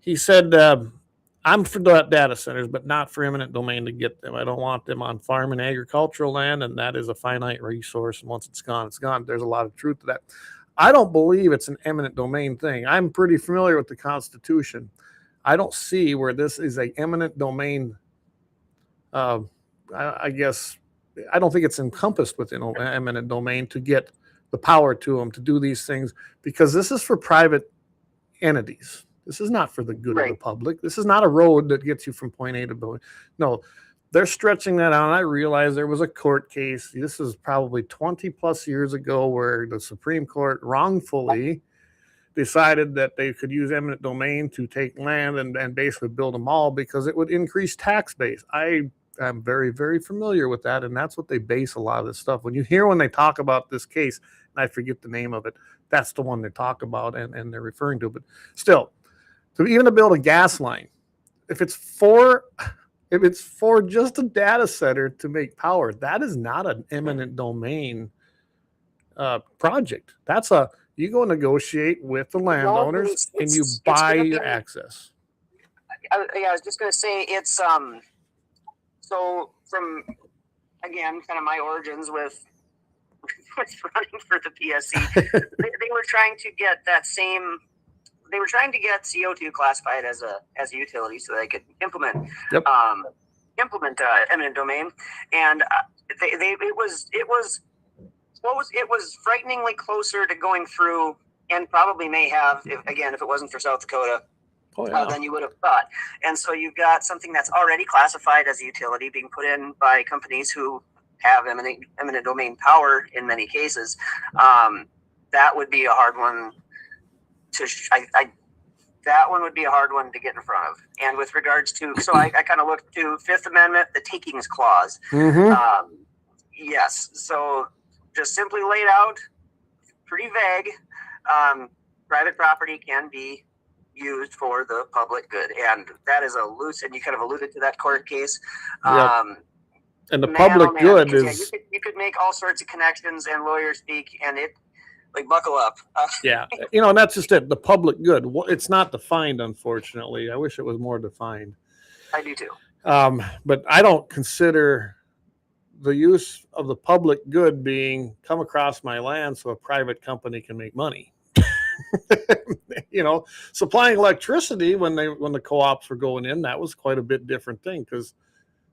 B: He said, I'm for data centers, but not for eminent domain to get them. I don't want them on farm and agricultural land, and that is a finite resource. And once it's gone, it's gone. There's a lot of truth to that. I don't believe it's an eminent domain thing. I'm pretty familiar with the Constitution. I don't see where this is a eminent domain. I guess I don't think it's encompassed within eminent domain to get the power to them to do these things, because this is for private entities. This is not for the good of the public. This is not a road that gets you from point A to point. No, they're stretching that out. And I realize there was a court case. This is probably 20 plus years ago where the Supreme Court wrongfully decided that they could use eminent domain to take land and basically build a mall because it would increase tax base. I'm very, very familiar with that. And that's what they base a lot of this stuff. When they talk about this case, and I forget the name of it, that's the one they talk about and they're referring to. But still, even to build a gas line, if it's for just a data center to make power, that is not an eminent domain project. That's you go negotiate with the landowners and you buy your access.
C: I was just going to say it's so from, again, kind of my origins with running for the PSC, they were trying to get that same. They were trying to get CO2 classified as a utility so they could implement eminent domain, and it was frighteningly closer to going through, and probably may have if it wasn't for South Dakota. Than you would have thought. And so you've got something that's already classified as a utility being put in by companies who have eminent domain power in many cases. That would be a hard one to. That one would be a hard one to get in front of. And with regards to, so I kind of looked to Fifth Amendment, the takings clause. Yes. So just simply laid out, pretty vague. Private property can be used for the public good. And that is a loose, and you kind of alluded to that court case.
B: And the public good is.
C: Yeah, you could make all sorts of connections and lawyer speak, and it, like, buckle up.
B: Yeah, and that's just it. The public good. It's not defined, unfortunately. I wish it was more defined.
C: I do too.
B: But I don't consider the use of the public good being come across my land so a private company can make money. Supplying electricity when the co-ops were going in, that was quite a bit different thing, because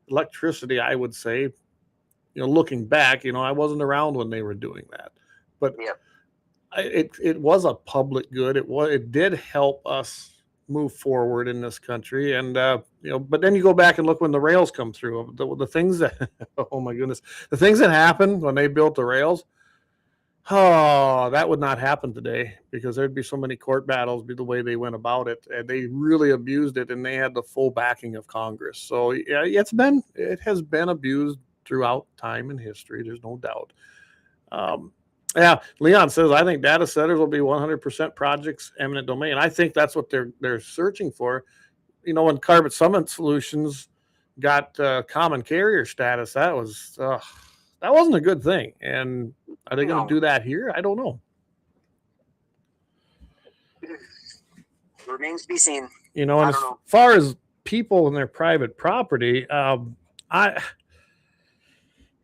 B: electricity, I would say, looking back, I wasn't around when they were doing that, but it was a public good. It did help us move forward in this country. And, but then you go back and look when the rails come through, the things that, oh my goodness, the things that happened when they built the rails. Oh, that would not happen today, because there'd be so many court battles be the way they went about it. And they really abused it, and they had the full backing of Congress. So yeah, it has been abused throughout time and history. There's no doubt. Yeah, Leon says, I think data centers will be 100% projects eminent domain. I think that's what they're searching for. When Carbon Summit Solutions got common carrier status, that wasn't a good thing. And are they going to do that here? I don't know.
C: Remains to be seen.
B: And as far as people and their private property, someone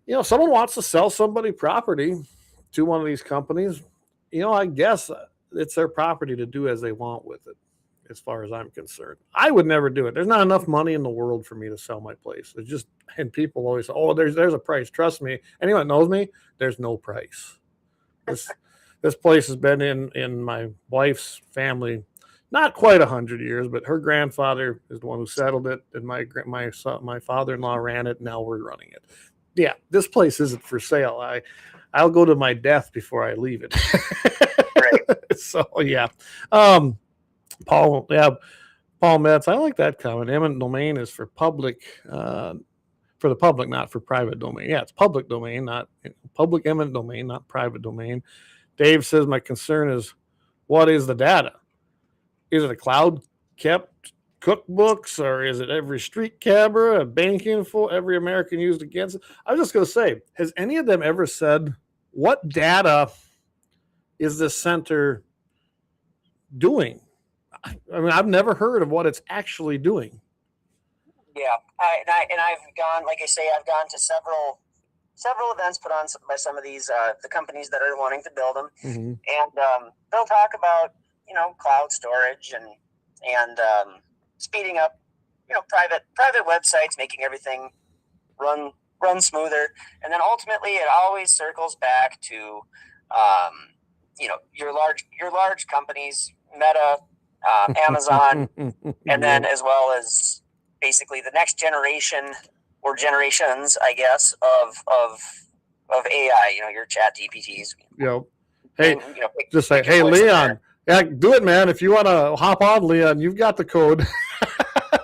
B: wants to sell somebody property to one of these companies, I guess it's their property to do as they want with it, as far as I'm concerned. I would never do it. There's not enough money in the world for me to sell my place. It's just, and people always say, oh, there's a price. Trust me. Anyone that knows me, there's no price. This place has been in my wife's family, not quite 100 years, but her grandfather is the one who settled it, and my father-in-law ran it. Now we're running it. Yeah, this place isn't for sale. I'll go to my death before I leave it. Right. So yeah. Paul Metz, I like that comment. Eminent domain is for public, for the public, not for private domain. Yeah, it's public domain, not public eminent domain, not private domain. Dave says, my concern is, what is the data? Is it a cloud kept cookbooks, or is it every street camera, a bank info, every American used against it? I was just going to say, has any of them ever said, what data is this center doing? I mean, I've never heard of what it's actually doing.
C: Yeah, I've gone, like I say, I've gone to several events put on by some of these the companies that are wanting to build them, and they'll talk about cloud storage and speeding up private websites, making everything run smoother, and then ultimately it always circles back to your large companies, Meta, Amazon, and then as well as basically the next generation or generations, I guess, of AI. Your Chat GPTs.
B: Hey, just say, hey, Leon. Yeah, do it, man. If you want to hop on, Leon, you've got the code.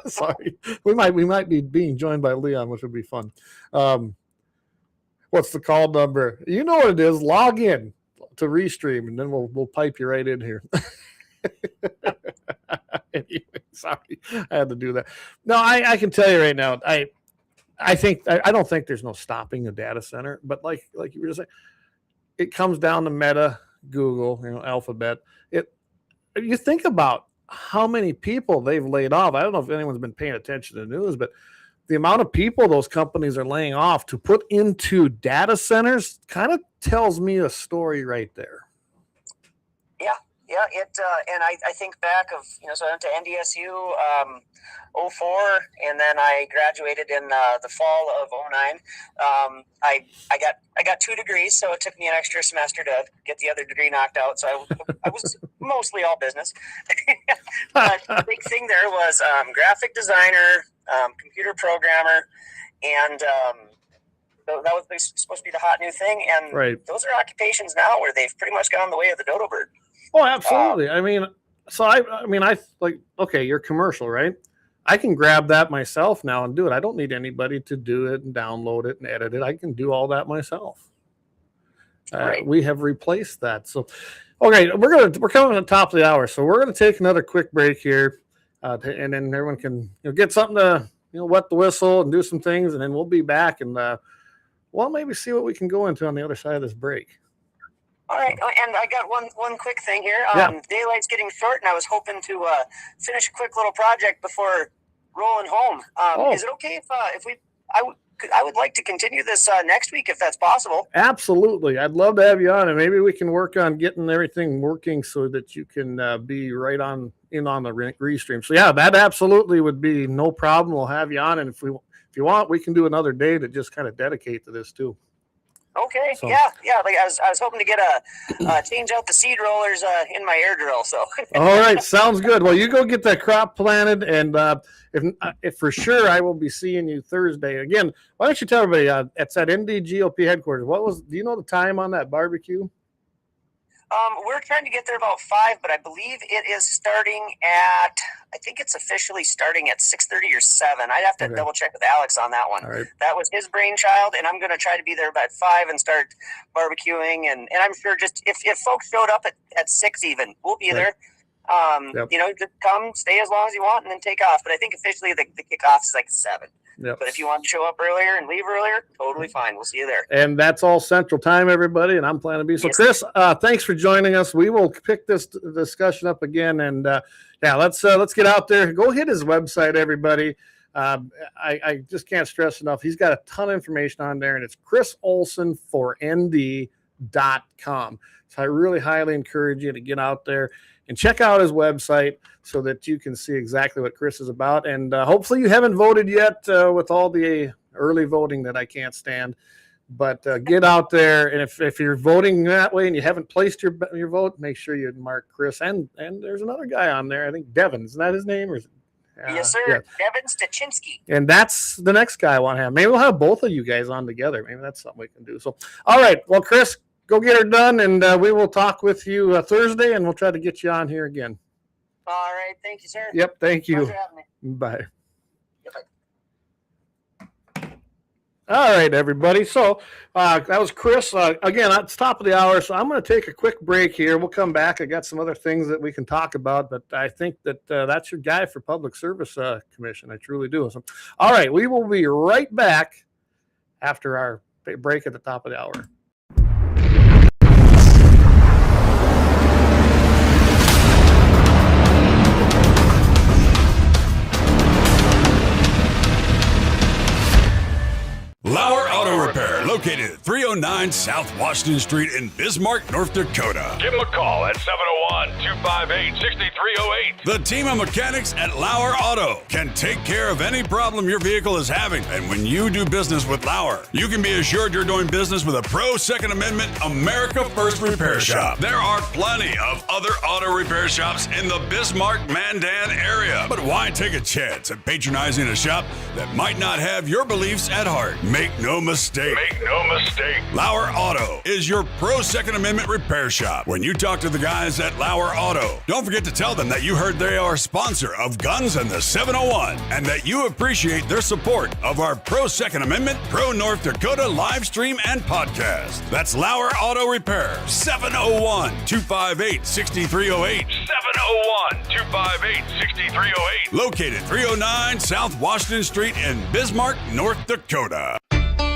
B: Sorry, we might be being joined by Leon, which would be fun. What's the call number? You know what it is. Log in to Restream, and then we'll pipe you right in here. Anyway, sorry, I had to do that. No, I can tell you right now. I don't think there's no stopping a data center, but like you were just saying, it comes down to Meta, Google, Alphabet. You think about how many people they've laid off. I don't know if anyone's been paying attention to the news, but the amount of people those companies are laying off to put into data centers kind of tells me a story right there. Yeah, and I think back of, so I went to NDSU 04, and then I graduated in the fall of 09. I got 2 degrees, so it took me an extra semester to get the other degree knocked out. So I was mostly all business. But the big thing there was graphic designer, computer programmer, and
C: So that was supposed to be the hot new thing, and
B: Right.
C: those are occupations now where they've pretty much gone the way of the dodo bird.
B: Oh, absolutely. I mean, so I mean, I like, okay, you're commercial, right? I can grab that myself now and do it. I don't need anybody to do it and download it and edit it. I can do all that myself.
C: Right.
B: We have replaced that. So, okay, we're coming to the top of the hour, so we're gonna take another quick break here, and then everyone can get something to wet the whistle and do some things, and then we'll be back and well, maybe see what we can go into on the other side of this break.
C: All right, and I got one quick thing here.
B: Yeah.
C: Daylight's getting short, and I was hoping to finish a quick little project before rolling home. Is it okay if I would like to continue this next week if that's possible?
B: Absolutely, I'd love to have you on, and maybe we can work on getting everything working so that you can be right on the restream. So yeah, that absolutely would be no problem. We'll have you on, and if you want, we can do another day to just kind of dedicate to this too.
C: Okay.
B: So.
C: Yeah. Like I was hoping to get change out the seed rollers in my air drill. So.
B: All right, sounds good. Well, you go get that crop planted, and if for sure, I will be seeing you Thursday again. Why don't you tell everybody? It's at NDGOP headquarters. Do you know the time on that barbecue?
C: We're trying to get there about 5, but I believe it is starting at. I think it's officially starting at 6:30 or 7. I'd have to double check with Alex on that one.
B: All right.
C: That was his brainchild, and I'm going to try to be there about 5 and start barbecuing. And I'm sure just if folks showed up at 6 even, we'll be there. Just come, stay as long as you want, and then take off. But I think officially the kickoff is like 7.
B: Yep.
C: But if you want to show up earlier and leave earlier, totally fine. We'll see you there.
B: And that's all Central Time, everybody, and I'm planning to be. So, Chris, thanks for joining us. We will pick this discussion up again, and let's get out there. Go hit his website, everybody. I just can't stress enough. He's got a ton of information on there, and it's chrisolsonfornd.com. So I really highly encourage you to get out there and check out his website so that you can see exactly what Chris is about. And hopefully you haven't voted yet with all the early voting that I can't stand. But get out there, and if you're voting that way and you haven't placed your vote, make sure you mark Chris. And there's another guy on there, I think Devin. Isn't that his name? Or is it,
C: yes, sir.
B: Yeah.
C: Devin Stachinsky.
B: And that's the next guy I want to have. Maybe we'll have both of you guys on together. Maybe that's something we can do. So, all right. Well, Chris, go get her done, and we will talk with you Thursday, and we'll try to get you on here again.
C: All right. Thank you, sir.
B: Yep. Thank you.
C: Pleasure having me.
B: Bye.
C: Yep.
B: All right, everybody. So that was Chris. Again, it's top of the hour, so I'm going to take a quick break here. We'll come back. I got some other things that we can talk about, but I think that that's your guy for Public Service Commission. I truly do. So, all right, we will be right back after our break at the top of the hour.
D: LAUER Auto Repair, located at 309 South Washington Street in Bismarck, North Dakota.
F: Give them a call at 701-258-6308.
D: The team of mechanics at LAUER Auto can take care of any problem your vehicle is having. And when you do business with LAUER, you can be assured you're doing business with a pro Second Amendment America First repair shop. There are plenty of other auto repair shops in the Bismarck-Mandan area. But why take a chance at patronizing a shop that might not have your beliefs at heart? Make no mistake. LAUER Auto is your pro Second Amendment repair shop. When you talk to the guys at LAUER Auto, don't forget to tell them that you heard they are a sponsor of Guns and the 701 and that you appreciate their support of our pro Second Amendment, pro North Dakota live stream and podcast. That's LAUER Auto Repair, 701-258-6308.
F: 701-258-6308.
D: Located 309 South Washington Street in Bismarck, North Dakota.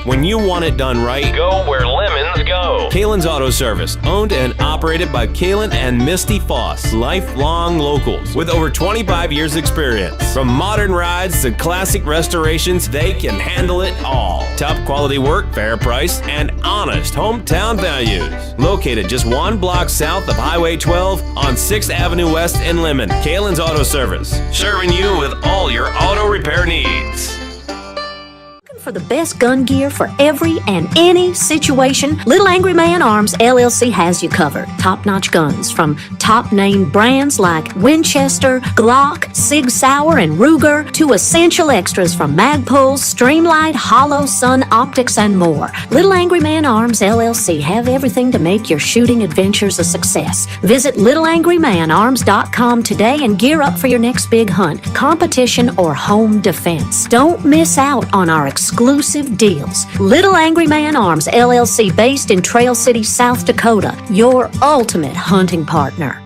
E: When you want it done right,
J: Go where lemons go.
E: Kalon's Auto Service, owned and operated by Kalon and Misty Foss, lifelong locals with over 25 years experience. From modern rides to classic restorations, they can handle it all. Top quality work, fair price, and honest hometown values. Located just 1 block south of Highway 12 on 6th Avenue West in Lemmon. Kalon's Auto Service, serving you with all your auto repair needs.
G: For the best gun gear for every and any situation, Little Angry Man Arms LLC has you covered. Top-notch guns from top-name brands like Winchester, Glock, Sig Sauer, and Ruger to essential extras from Magpul, Streamlight, Hollow, Sun Optics, and more. Little Angry Man Arms LLC have everything to make your shooting adventures a success. Visit littleangrymanarms.com today and gear up for your next big hunt, competition, or home defense. Don't miss out on our exclusive deals. Little Angry Man Arms LLC, based in Trail City, South Dakota, your ultimate hunting partner.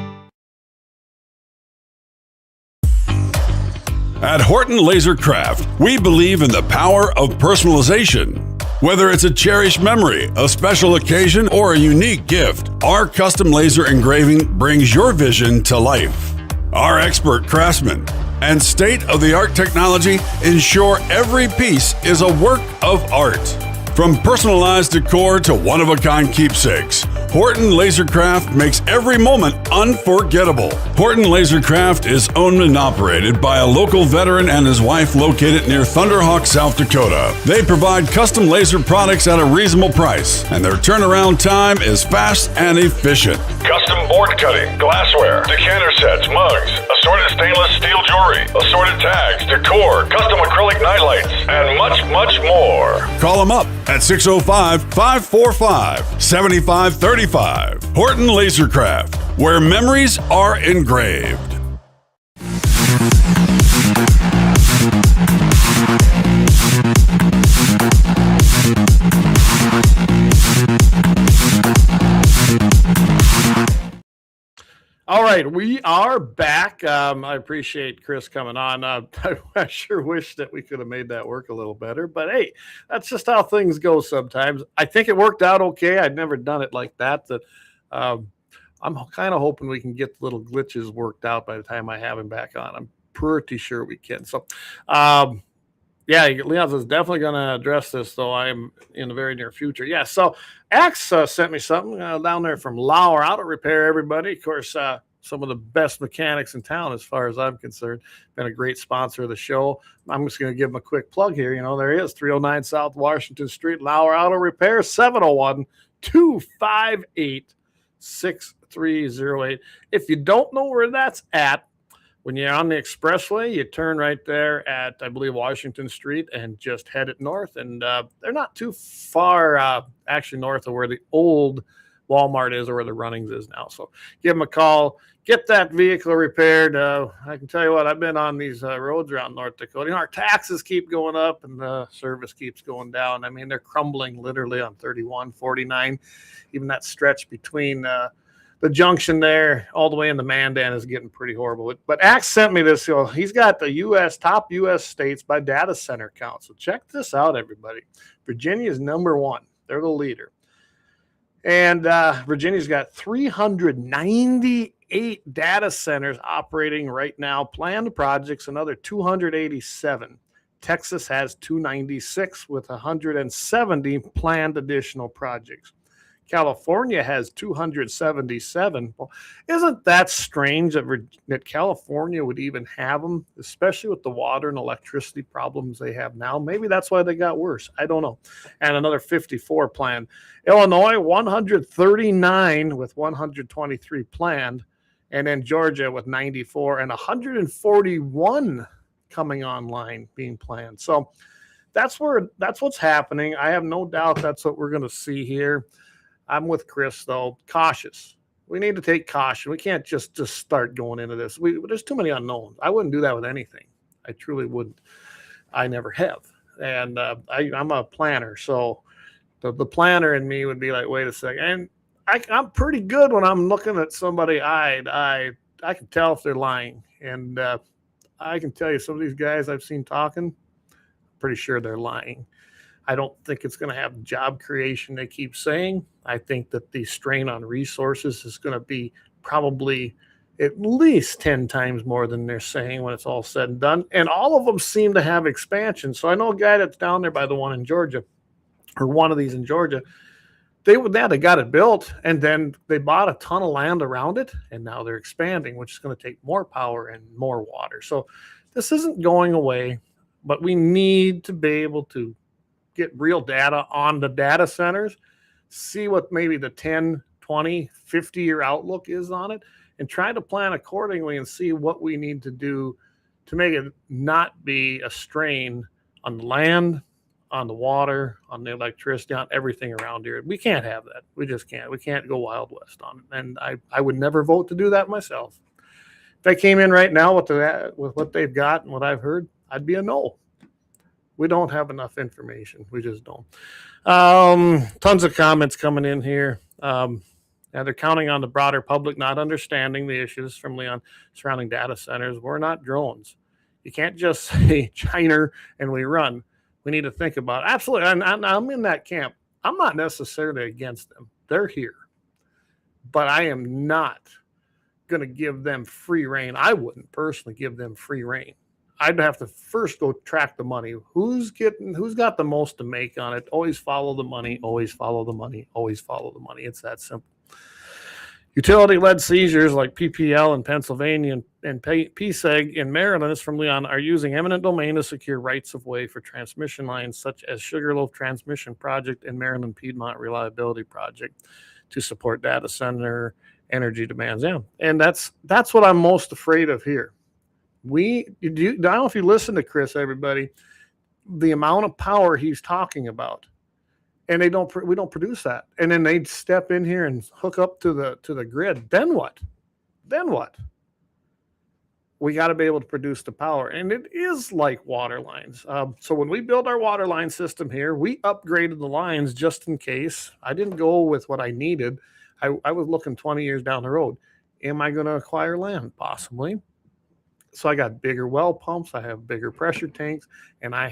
D: At Horton LaserCraft, we believe in the power of personalization. Whether it's a cherished memory, a special occasion, or a unique gift, our custom laser engraving brings your vision to life. Our expert craftsmen and state-of-the-art technology ensure every piece is a work of art. From personalized decor to one-of-a-kind keepsakes, Horton LaserCraft makes every moment unforgettable. Horton LaserCraft is owned and operated by a local veteran and his wife located near Thunderhawk, South Dakota. They provide custom laser products at a reasonable price, and their turnaround time is fast and efficient.
F: Custom board cutting, glassware, decanter sets, mugs, assorted stainless steel jewelry, assorted tags, decor, custom acrylic nightlights, and much, much more.
D: Call them up at 605-545-7535. Horton LaserCraft, where memories are engraved.
B: All right, we are back. I appreciate Chris coming on. I sure wish that we could have made that work a little better, but hey, that's just how things go sometimes. I think it worked out okay. I'd never done it like that. I'm kind of hoping we can get the little glitches worked out by the time I have him back on. I'm pretty sure we can. So, yeah, Leon is definitely going to address this, though. I'm in the very near future. Yeah, so Axe sent me something down there from LAUER Auto Repair, everybody. Of course, some of the best mechanics in town, as far as I'm concerned. Been a great sponsor of the show. I'm just going to give them a quick plug here. You know, there he is, 309 South Washington Street, LAUER Auto Repair, 701-258-6308. If you don't know where that's at, when you're on the expressway, you turn right there at, I believe, Washington Street and just head it north. And they're not too far, actually, north of where the old Walmart is or where the Runnings is now. So give them a call. Get that vehicle repaired. I can tell you what, I've been on these roads around North Dakota. You know, our taxes keep going up and the service keeps going down. I mean, they're crumbling literally on 31, 49. Even that stretch between the junction there all the way in the Mandan is getting pretty horrible. But Axe sent me this. He's got the top U.S. states by data center count. So check this out, everybody. Virginia is number one. They're the leader. And Virginia's got 398 data centers operating right now. Planned projects, another 287. Texas has 296 with 170 planned additional projects. California has 277. Well, isn't that strange that California would even have them, especially with the water and electricity problems they have now? Maybe that's why they got worse. I don't know. And another 54 planned. Illinois, 139 with 123 planned. And then Georgia with 94 and 141 coming online being planned. So that's what's happening. I have no doubt that's what we're going to see here. I'm with Chris, though. Cautious. We need to take caution. We can't just start going into this. There's too many unknowns. I wouldn't do that with anything. I truly wouldn't. I never have. And I'm a planner. So the planner in me would be like, wait a second. And I'm pretty good when I'm looking at somebody I can tell if they're lying. And I can tell you some of these guys I've seen talking, pretty sure they're lying. I don't think it's going to have job creation they keep saying. I think that the strain on resources is going to be probably at least 10 times more than they're saying when it's all said and done. And all of them seem to have expansion. So I know a guy that's down there by the one in Georgia, or one of these in Georgia. They got it built, and then they bought a ton of land around it, and now they're expanding, which is going to take more power and more water. So this isn't going away, but we need to be able to get real data on the data centers, see what maybe the 10, 20, 50-year outlook is on it, and try to plan accordingly and see what we need to do to make it not be a strain on the land, on the water, on the electricity, on everything around here. We can't have that. We just can't. We can't go Wild West on it. And I would never vote to do that myself. If they came in right now with what they've got and what I've heard, I'd be a no. We don't have enough information. We just don't. Tons of comments coming in here. And they're counting on the broader public not understanding the issues from Leon surrounding data centers. We're not drones. You can't just say China and we run. We need to think about it. Absolutely. And I'm in that camp. I'm not necessarily against them. They're here. But I am not going to give them free reign. I wouldn't personally give them free reign. I'd have to first go track the money. Who's got the most to make on it? Always follow the money. Always follow the money. Always follow the money. It's that simple. Utility-led seizures like PPL in Pennsylvania and PSEG in Maryland, is from Leon, are using eminent domain to secure rights of way for transmission lines such as Sugarloaf Transmission Project and Maryland Piedmont Reliability Project to support data center energy demands. Yeah, and that's what I'm most afraid of here. I don't know if you listen to Chris, everybody, the amount of power he's talking about. And we don't produce that. And then they'd step in here and hook up to the grid. Then what? We got to be able to produce the power. And it is like water lines. So when we built our water line system here, we upgraded the lines just in case. I didn't go with what I needed. I was looking 20 years down the road. Am I going to acquire land? Possibly. So I got bigger well pumps. I have bigger pressure tanks. And I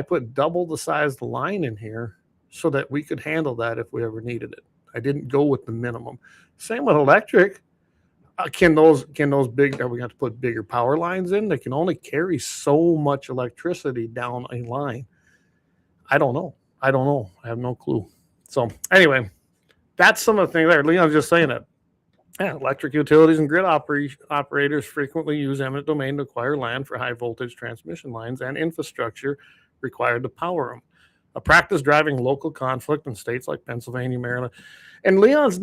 B: put double the size of the line in here so that we could handle that if we ever needed it. I didn't go with the minimum. Same with electric. Can those big, are we going to put bigger power lines in? They can only carry so much electricity down a line. I don't know. I have no clue. So anyway, that's some of the things there. Leon's just saying that. Yeah, electric utilities and grid operators frequently use eminent domain to acquire land for high voltage transmission lines and infrastructure required to power them. A practice driving local conflict in states like Pennsylvania, Maryland. And Leon's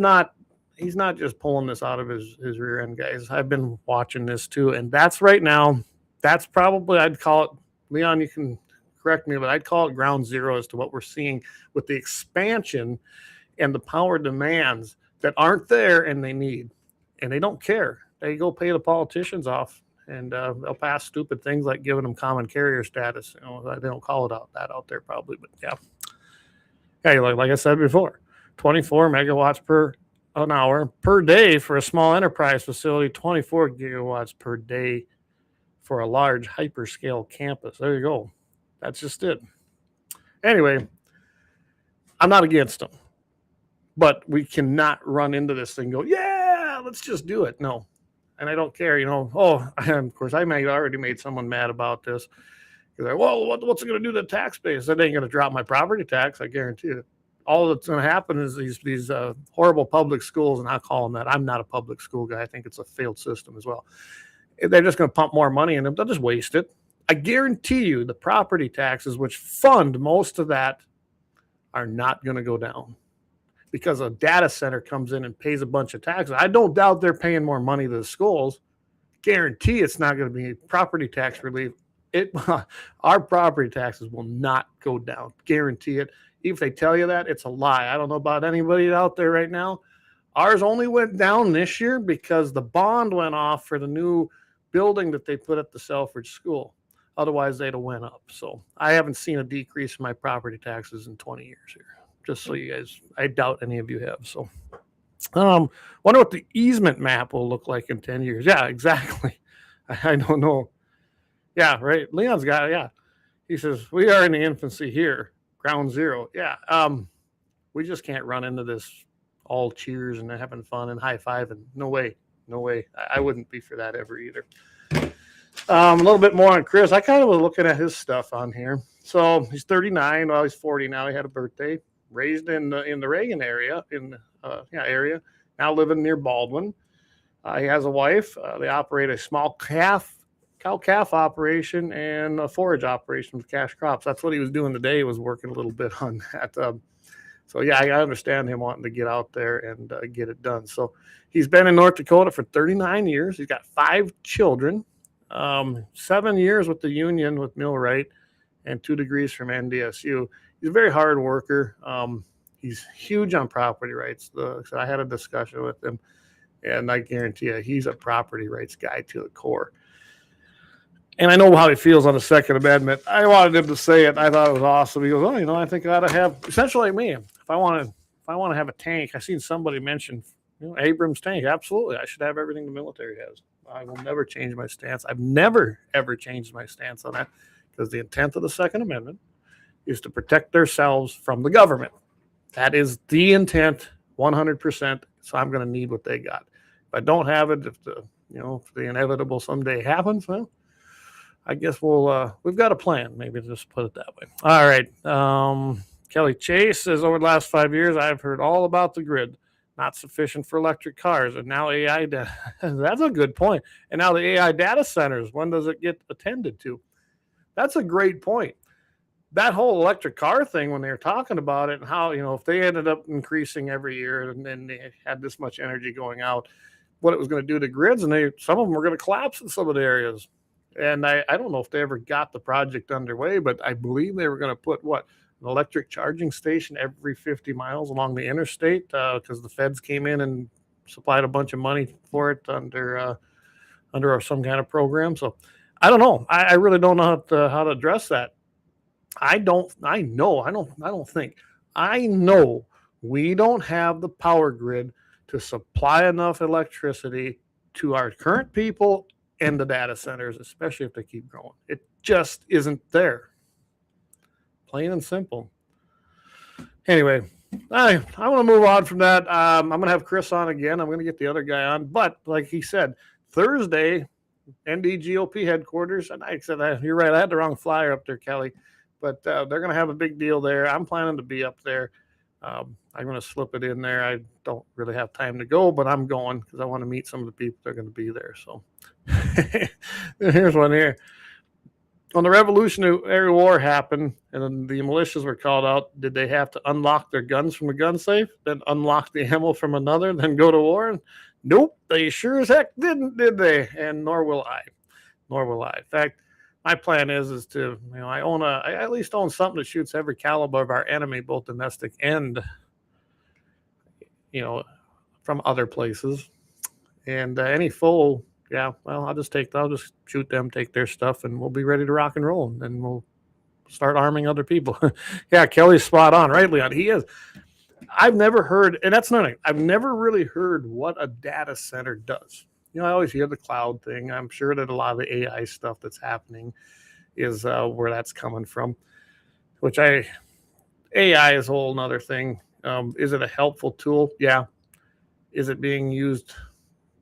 B: he's not just pulling this out of his rear end, guys. I've been watching this too. And that's right now, that's probably, I'd call it, Leon, you can correct me, but I'd call it ground zero as to what we're seeing with the expansion and the power demands that aren't there and they need. And they don't care. They go pay the politicians off. And they'll pass stupid things like giving them common carrier status. They don't call it out there probably, but yeah. Yeah, like I said before, 24 megawatts per an hour per day for a small enterprise facility, 24 gigawatts per day for a large hyperscale campus. There you go. That's just it. Anyway, I'm not against them, but we cannot run into this thing and go, yeah, let's just do it. No. And I don't care, and of course, I already made someone mad about this. They're like, well, what's it going to do to the tax base? That ain't going to drop my property tax, I guarantee you. All that's going to happen is these horrible public schools, and I call them that. I'm not a public school guy. I think it's a failed system as well. They're just going to pump more money in them. They'll just waste it. I guarantee you the property taxes, which fund most of that, are not going to go down. Because a data center comes in and pays a bunch of taxes. I don't doubt they're paying more money to the schools. Guarantee it's not going to be property tax relief. Our property taxes will not go down. Guarantee it. Even if they tell you that, it's a lie. I don't know about anybody out there right now. Ours only went down this year because the bond went off for the new building that they put at the Selfridge School. Otherwise, they'd have went up. So I haven't seen a decrease in my property taxes in 20 years here. Just so you guys, I doubt any of you have. So, wonder what the easement map will look like in 10 years. Yeah, exactly. I don't know. Yeah, right. Leon's got it. Yeah. He says, we are in the infancy here, ground zero. Yeah. We just can't run into this all cheers and having fun and high five. And no way. I wouldn't be for that ever either. A little bit more on Chris. I kind of was looking at his stuff on here. So he's 39. Well, he's 40 now. He had a birthday. Raised in the Reagan area, area. Now living near Baldwin. He has a wife. They operate a small calf cow-calf operation and a forage operation with cash crops. That's what he was doing today, was working a little bit on that. So, yeah, I understand him wanting to get out there and get it done. So he's been in North Dakota for 39 years. He's got 5 children, 7 years with the union with Millwright, and 2 degrees from NDSU. He's a very hard worker. He's huge on property rights. So I had a discussion with him, and I guarantee you he's a property rights guy to the core. And I know how he feels on the Second Amendment. I wanted him to say it. I thought it was awesome. He goes, "Oh, I think I ought to have, essentially like me, if I want to have a tank." I seen somebody mention, Abrams tank. Absolutely, I should have everything the military has. I will never change my stance. I've never ever changed my stance on that, because the intent of the Second Amendment is to protect themselves from the government. That is the intent, 100%. So I'm going to need what they got. If I don't have it, if the inevitable someday happens, well, I guess we've got a plan. Maybe just put it that way. All right. Kelly Chase says, over the last 5 years, I've heard all about the grid. Not sufficient for electric cars. And now AI data. That's a good point. And now the AI data centers, when does it get attended to? That's a great point. That whole electric car thing, when they were talking about it and how, if they ended up increasing every year and then they had this much energy going out, what it was going to do to grids, and some of them were going to collapse in some of the areas. And I don't know if they ever got the project underway, but I believe they were going to put an electric charging station every 50 miles along the interstate, because the feds came in and supplied a bunch of money for it under some kind of program. So I don't know. I really don't know how to address that. I know we don't have the power grid to supply enough electricity to our current people and the data centers, especially if they keep growing. It just isn't there. Plain and simple. Anyway, I want to move on from that. I'm going to have Chris on again. I'm going to get the other guy on. But like he said, Thursday, NDGOP headquarters, and I said, you're right, I had the wrong flyer up there, Kelly. But they're going to have a big deal there. I'm planning to be up there. I'm going to slip it in there. I don't really have time to go, but I'm going because I want to meet some of the people that are going to be there. So here's one here. When the Revolutionary War happened and the militias were called out, did they have to unlock their guns from a gun safe, then unlock the ammo from another, then go to war? Nope, they sure as heck didn't, did they? And nor will I. In fact, my plan is to, I at least own something that shoots every caliber of our enemy, both domestic and, from other places. And any foe, I'll just shoot them, take their stuff, and we'll be ready to rock and roll. And we'll start arming other people. Yeah, Kelly's spot on, right, Leon? He is. I've never heard, and that's nothing. I've never really heard what a data center does. I always hear the cloud thing. I'm sure that a lot of the AI stuff that's happening is where that's coming from, which AI is a whole nother thing. Is it a helpful tool? Yeah. Is it being used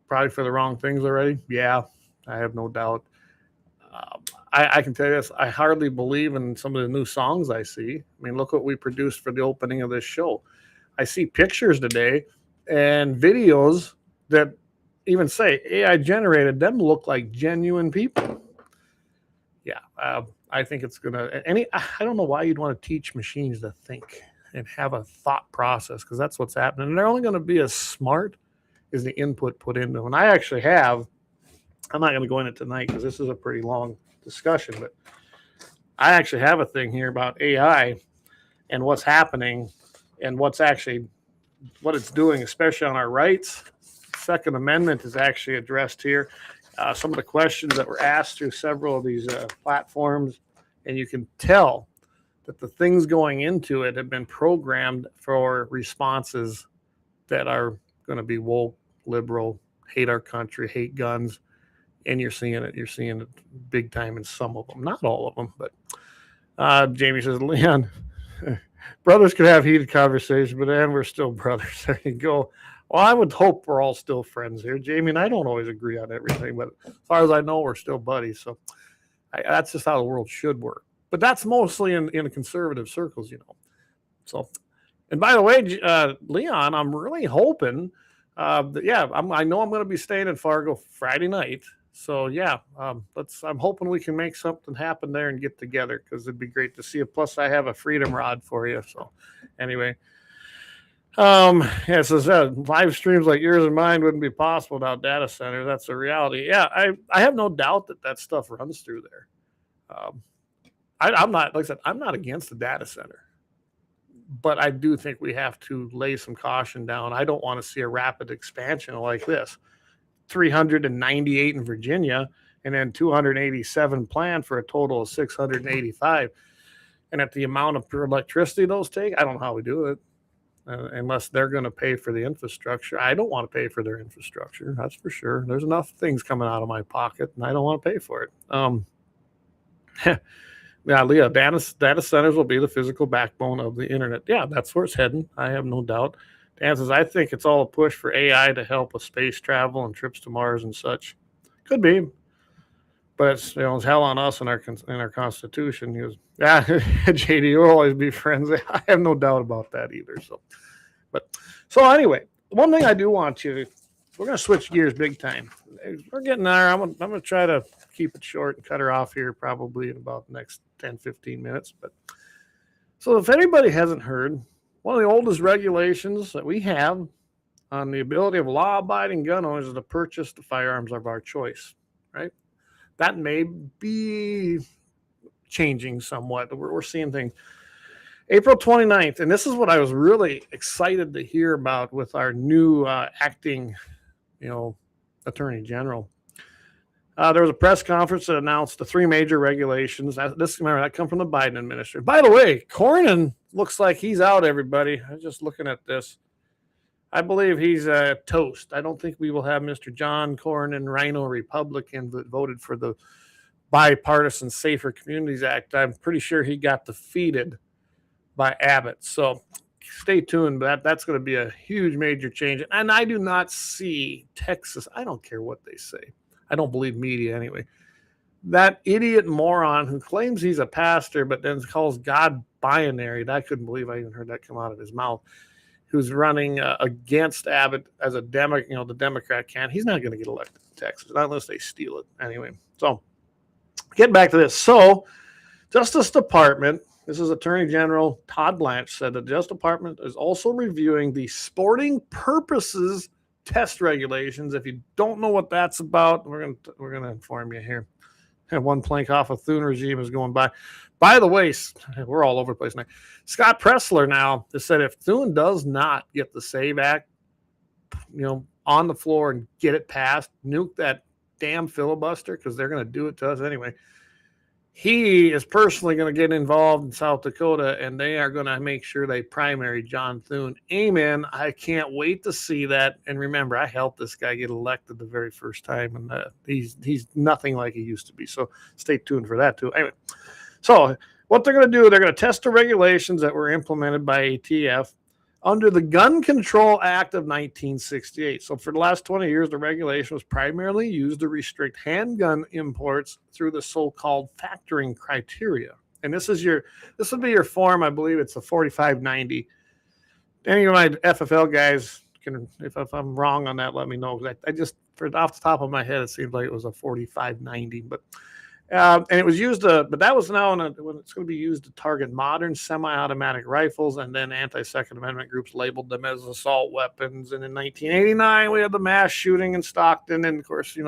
B: probably for the wrong things already? Yeah, I have no doubt. I can tell you this. I hardly believe in some of the new songs I see. I mean, look what we produced for the opening of this show. I see pictures today and videos that even say AI generated them look like genuine people. Yeah, I think it's gonna. I don't know why you'd want to teach machines to think and have a thought process, because that's what's happening. And they're only going to be as smart as the input put into them. And I actually have. I'm not going to go into it tonight because this is a pretty long discussion, but I actually have a thing here about AI and what's happening and what it's doing, especially on our rights. Second Amendment is actually addressed here. Some of the questions that were asked through several of these platforms, and you can tell that the things going into it have been programmed for responses that are going to be woke, liberal, hate our country, hate guns, and you're seeing it big time in some of them, not all of them. But Jamie says, Leon, brothers could have heated conversations, but then we're still brothers. There you go. Well, I would hope we're all still friends here, Jamie, and I don't always agree on everything, but as far as I know, we're still buddies. So that's just how the world should work. But that's mostly in conservative circles, So, and by the way, Leon, I'm really hoping I know I'm going to be staying in Fargo Friday night. So yeah, I'm hoping we can make something happen there and get together, because it'd be great to see it. Plus, I have a freedom rod for you. So anyway, yeah, so live streams like yours and mine wouldn't be possible without data centers. That's a reality. Yeah, I have no doubt that stuff runs through there. I'm not, like I said, I'm not against the data center, but I do think we have to lay some caution down. I don't want to see a rapid expansion like this. 398 in Virginia, and then 287 planned for a total of 685. And at the amount of electricity those take, I don't know how we do it, unless they're going to pay for the infrastructure. I don't want to pay for their infrastructure, that's for sure. There's enough things coming out of my pocket, and I don't want to pay for it. Yeah, Leah, data centers will be the physical backbone of the internet. Yeah, that's where it's heading. I have no doubt. Dan says, I think it's all a push for AI to help with space travel and trips to Mars and such. Could be, but it's, it's hell on us in our Constitution. He goes, yeah, JD, we'll always be friends. I have no doubt about that either. So anyway, one thing I do want you, we're going to switch gears big time. We're getting there. I'm going to try to keep it short and cut her off here probably in about the next 10, 15 minutes. But so if anybody hasn't heard, one of the oldest regulations that we have on the ability of law-abiding gun owners is to purchase the firearms of our choice, right? That may be changing somewhat. We're seeing things. April 29th, and this is what I was really excited to hear about with our new acting, Attorney General. There was a press conference that announced the 3 major regulations. That come from the Biden administration. By the way, Cornyn looks like he's out, everybody. I was just looking at this. I believe he's toast. I don't think we will have Mr. John Cornyn, Rhino Republican, that voted for the Bipartisan Safer Communities Act. I'm pretty sure he got defeated by Abbott. So stay tuned. That's going to be a huge major change. And I do not see Texas. I don't care what they say. I don't believe media anyway. That idiot moron who claims he's a pastor but then calls God binary. I couldn't believe I even heard that come out of his mouth. Who's running against Abbott as a Democrat? The Democrat can. He's not going to get elected in Texas, not unless they steal it anyway. So, get back to this. So, Justice Department. This is Attorney General Todd Blanche said the Justice Department is also reviewing the sporting purposes test regulations. If you don't know what that's about, we're gonna inform you here. And one plank off a Thune regime is going by. By the way, we're all over the place now. Scott Pressler now has said if Thune does not get the SAVE Act, on the floor and get it passed, nuke that damn filibuster, because they're going to do it to us anyway. He is personally going to get involved in South Dakota, and they are going to make sure they primary John Thune. Amen. I can't wait to see that. And remember, I helped this guy get elected the very first time, and he's nothing like he used to be. So stay tuned for that too. Anyway, so what they're going to do, they're going to test the regulations that were implemented by ATF under the Gun Control Act of 1968. So for the last 20 years, the regulation was primarily used to restrict handgun imports through the so-called factoring criteria. And this would be your form, I believe it's a 4590. Any of my FFL guys can, if I'm wrong on that, let me know. I just, off the top of my head, it seemed like it was a 4590, but and it was used but that was now when it's going to be used to target modern semi-automatic rifles, and then anti-Second Amendment groups labeled them as assault weapons. And in 1989, we had the mass shooting in Stockton, and of course, we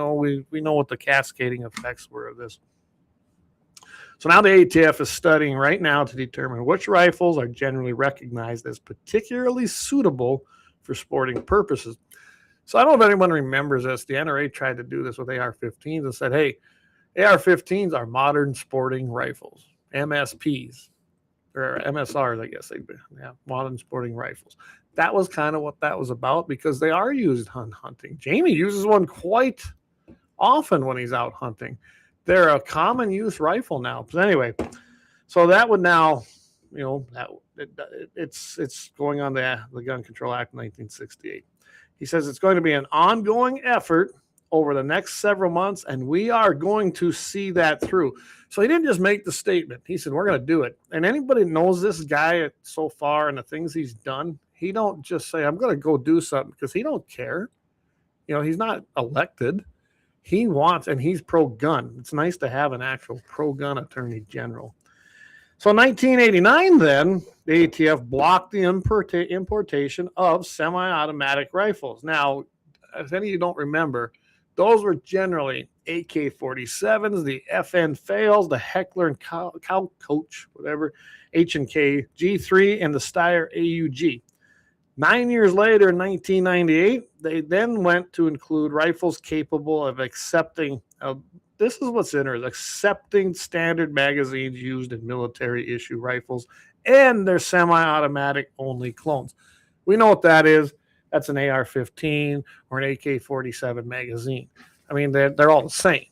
B: know what the cascading effects were of this. So now the ATF is studying right now to determine which rifles are generally recognized as particularly suitable for sporting purposes. So I don't know if anyone remembers this. The NRA tried to do this with AR-15s and said, hey, AR-15s are modern sporting rifles, MSPs, or MSRs, I guess they'd be. Yeah, modern sporting rifles. That was kind of what that was about, because they are used hunting. Jamie uses one quite often when he's out hunting. They're a common use rifle now. But anyway, so that would now, it's going on the Gun Control Act 1968. He says it's going to be an ongoing effort over the next several months, and we are going to see that through. So he didn't just make the statement. He said, we're going to do it. And anybody knows this guy so far and the things he's done, he don't just say, I'm going to go do something, because he don't care. He's not elected. He wants, and he's pro-gun. It's nice to have an actual pro-gun attorney general. So in 1989, then, the ATF blocked the importation of semi-automatic rifles. Now, if any of you don't remember, those were generally AK-47s, the FN Fails, the Heckler and Cow Coach, whatever, H&K G3, and the Steyr AUG. 9 years later, in 1998, they then went to include rifles capable of accepting, this is what's interesting, accepting standard magazines used in military issue rifles and their semi-automatic only clones. We know what that is. That's an AR-15 or an AK-47 magazine. I mean, they're all the same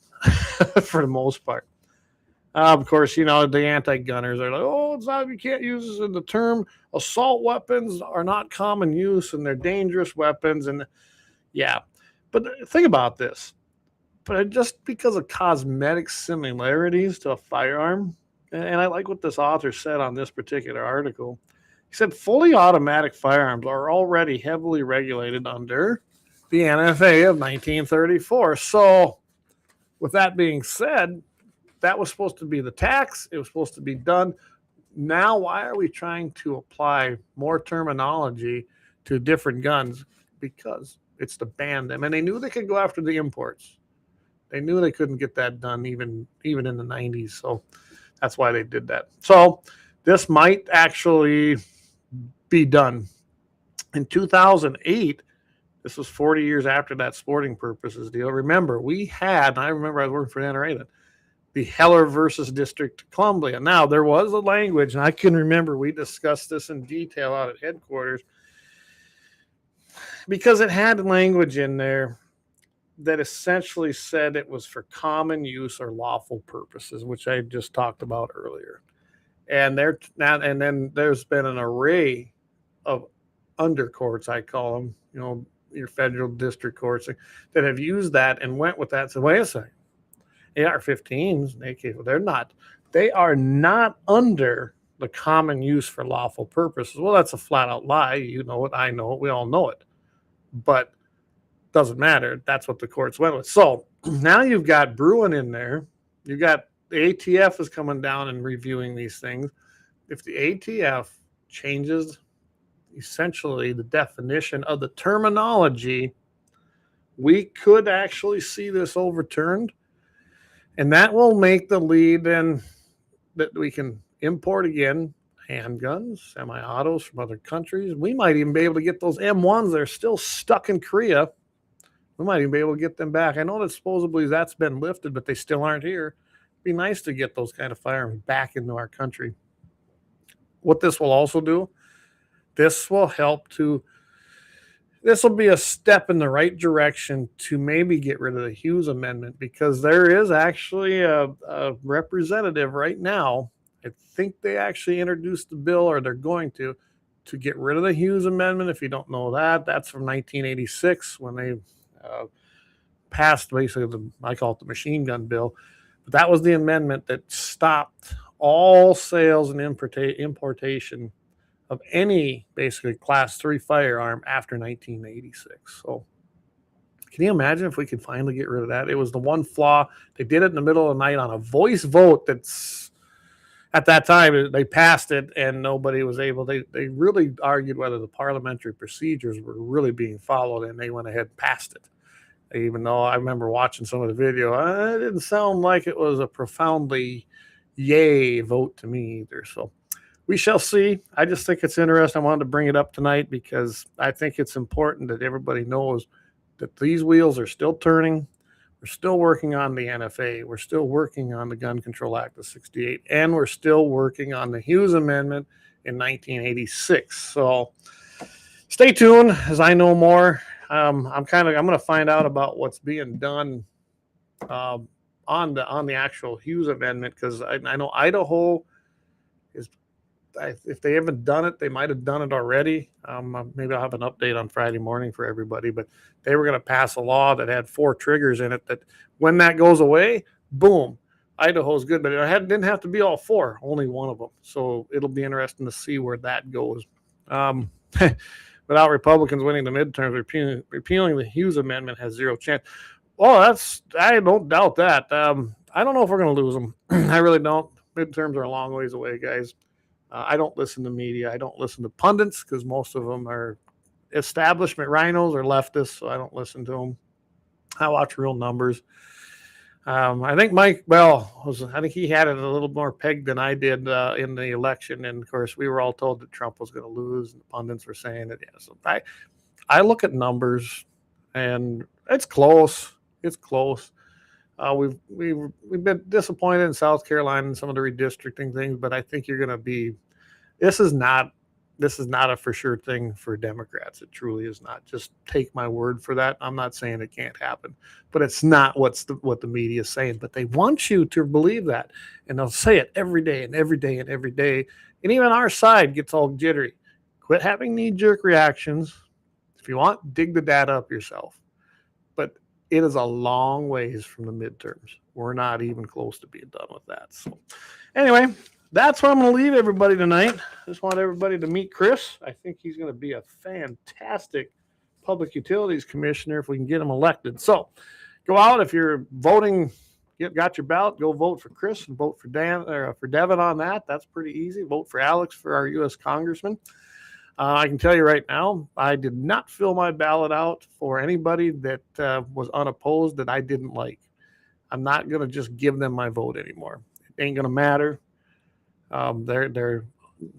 B: for the most part. Of course, you know, the anti-gunners are like, oh, it's not, you can't use this in the term. Assault weapons are not common use and they're dangerous weapons. And yeah, but think about this. But just because of cosmetic similarities to a firearm, and I like what this author said on this particular article. He said fully automatic firearms are already heavily regulated under the NFA of 1934. So with that being said, that was supposed to be the tax. It was supposed to be done. Now, why are we trying to apply more terminology to different guns? Because it's to ban them. And they knew they could go after the imports. They knew they couldn't get that done even in the 90s. So that's why they did that. So this might actually be done. In 2008, this was 40 years after that sporting purposes deal. Remember, I remember I was working for NRA then, the Heller versus District of Columbia. Now, there was a language, and I can remember we discussed this in detail out at headquarters, because it had language in there that essentially said it was for common use or lawful purposes, which I just talked about earlier. And then there's been an array of undercourts, I call them, you know, your federal district courts that have used that and went with that. So wait a second, AR-15s, they are not under the common use for lawful purposes. Well, that's a flat out lie. You know it, I know it, we all know it, but doesn't matter. That's what the courts went with. So now you've got Bruin in there. You got the ATF is coming down and reviewing these things. If the ATF changes essentially the definition of the terminology, we could actually see this overturned. And that will make the lead in that we can import again handguns, semi-autos from other countries. We might even be able to get those M1s that are still stuck in Korea. We might even be able to get them back. I know that supposedly that's been lifted, but they still aren't here. It'd be nice to get those kind of firearms back into our country. What this will also do, this will be a step in the right direction to maybe get rid of the Hughes Amendment, because there is actually a representative right now. I think they actually introduced the bill, or they're going to get rid of the Hughes Amendment. If you don't know that, that's from 1986 when they passed basically I call it the machine gun bill. But that was the amendment that stopped all sales and importation of any basically class 3 firearm after 1986. So can you imagine if we could finally get rid of that? It was the one flaw. They did it in the middle of the night on a voice vote that's at that time they passed it and nobody was able. They really argued whether the parliamentary procedures were really being followed, and they went ahead and passed it. Even though I remember watching some of the video, it didn't sound like it was a profoundly yay vote to me either. So we shall see. I just think it's interesting. I wanted to bring it up tonight because I think it's important that everybody knows that these wheels are still turning. We're still working on the NFA. We're still working on the Gun Control Act of 68. And we're still working on the Hughes Amendment in 1986. So stay tuned as I know more. I'm going to find out about what's being done on the actual Hughes Amendment, because I know Idaho is, if they haven't done it, they might have done it already. Maybe I'll have an update on Friday morning for everybody, but they were going to pass a law that had 4 triggers in it, that when that goes away, boom, Idaho's good, but it didn't have to be all 4, only one of them. So it'll be interesting to see where that goes. Without Republicans winning the midterms, repealing the Hughes Amendment has zero chance. Oh, I don't doubt that. I don't know if we're going to lose them. I really don't. Midterms are a long ways away, guys. I don't listen to media. I don't listen to pundits because most of them are establishment rhinos or leftists, so I don't listen to them. I watch real numbers. I think Mike Bell I think he had it a little more pegged than I did in the election. And of course, we were all told that Trump was going to lose, and the pundits were saying it. Yeah, so I look at numbers, and it's close. It's close. We've been disappointed in South Carolina and some of the redistricting things, but I think you're going to be. This is not a for sure thing for Democrats. It truly is not. Just take my word for that. I'm not saying it can't happen, but it's not what the media is saying. But they want you to believe that, and they'll say it every day and every day and every day. And even our side gets all jittery. Quit having knee-jerk reactions. If you want, dig the data up yourself. But it is a long ways from the midterms. We're not even close to being done with that. So anyway, that's where I'm going to leave everybody tonight. Just want everybody to meet Chris. I think he's going to be a fantastic public utilities commissioner if we can get him elected. So go out. If you're voting, got your ballot, go vote for Chris and vote for Devin on that. That's pretty easy. Vote for Alex for our U.S. congressman. I can tell you right now, I did not fill my ballot out for anybody that was unopposed that I didn't like. I'm not going to just give them my vote anymore. It ain't going to matter. They're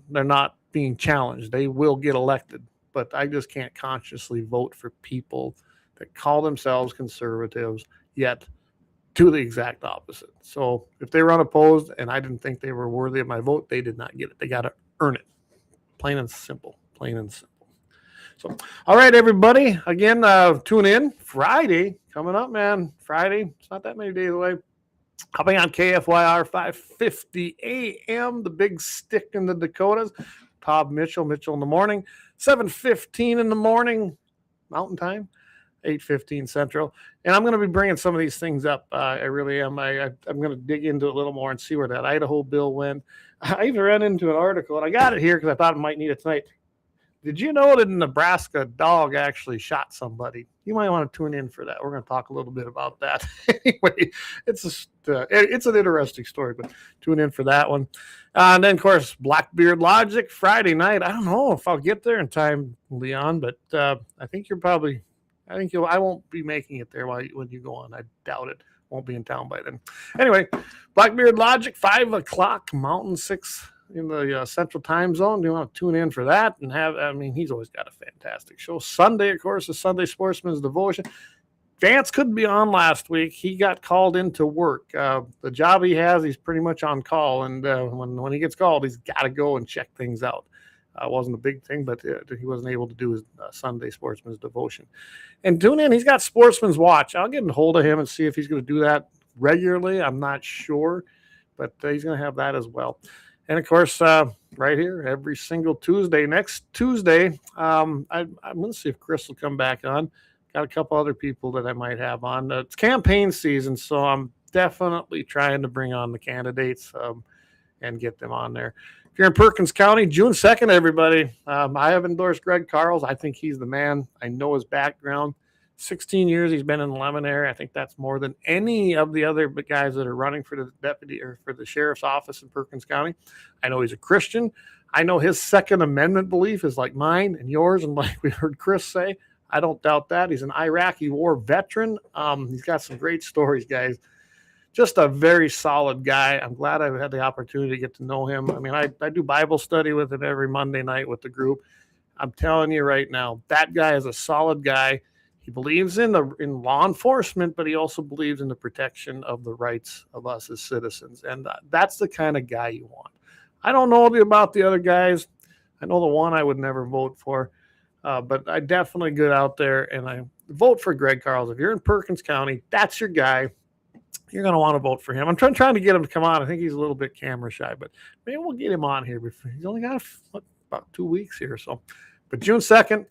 B: not being challenged. They will get elected, but I just can't consciously vote for people that call themselves conservatives yet do the exact opposite. So if they were unopposed and I didn't think they were worthy of my vote, they did not get it. They got to earn it. Plain and simple. Plain and simple. So, all right, everybody. Again, tune in. Friday coming up, man. Friday. It's not that many days away. I'll be on KFYR 5:50 a.m. The big stick in the Dakotas. Todd Mitchell in the morning. 7:15 in the morning, Mountain Time. 8:15 Central. And I'm going to be bringing some of these things up. I really am. I'm going to dig into it a little more and see where that Idaho bill went. I even ran into an article, and I got it here because I thought I might need it tonight. Did you know that in Nebraska, a dog actually shot somebody? You might want to tune in for that. We're going to talk a little bit about that. Anyway, it's an interesting story, but tune in for that one. And then, of course, Blackbeard Logic Friday night. I don't know if I'll get there in time, Leon, but I think I won't be making it there when you go on. I doubt it. Won't be in town by then. Anyway, Blackbeard Logic, 5 o'clock Mountain, 6 in the Central Time Zone. Do you want to tune in for that and he's always got a fantastic show. Sunday, of course, is Sunday Sportsman's Devotion. Vance couldn't be on last week. He got called into work. The job he has, he's pretty much on call. And when he gets called, he's got to go and check things out. Wasn't a big thing, but he wasn't able to do his Sunday Sportsman's Devotion. And tune in. He's got Sportsman's Watch. I'll get a hold of him and see if he's going to do that regularly. I'm not sure, but he's going to have that as well. And, of course, right here, every single Tuesday. Next Tuesday, I'm going to see if Chris will come back on. Got a couple other people that I might have on. It's campaign season, so I'm definitely trying to bring on the candidates and get them on there. If you're in Perkins County, June 2nd, everybody, I have endorsed Greg Carls. I think he's the man. I know his background. 16 years he's been in the Lemmon area. I think that's more than any of the other guys that are running for the deputy or for the sheriff's office in Perkins County. I know he's a Christian. I know his Second Amendment belief is like mine and yours, and like we heard Chris say. I don't doubt that. He's an Iraqi war veteran. He's got some great stories, guys. Just a very solid guy. I'm glad I've had the opportunity to get to know him. I mean, I do Bible study with him every Monday night with the group. I'm telling you right now, that guy is a solid guy. He believes in law enforcement, but he also believes in the protection of the rights of us as citizens. And that's the kind of guy you want. I don't know about the other guys. I know the one I would never vote for. But I definitely get out there and I vote for Greg Carls. If you're in Perkins County, that's your guy. You're going to want to vote for him. I'm trying to get him to come on. I think he's a little bit camera shy, but maybe we'll get him on here. He's only got about 2 weeks here. So, but June 2nd,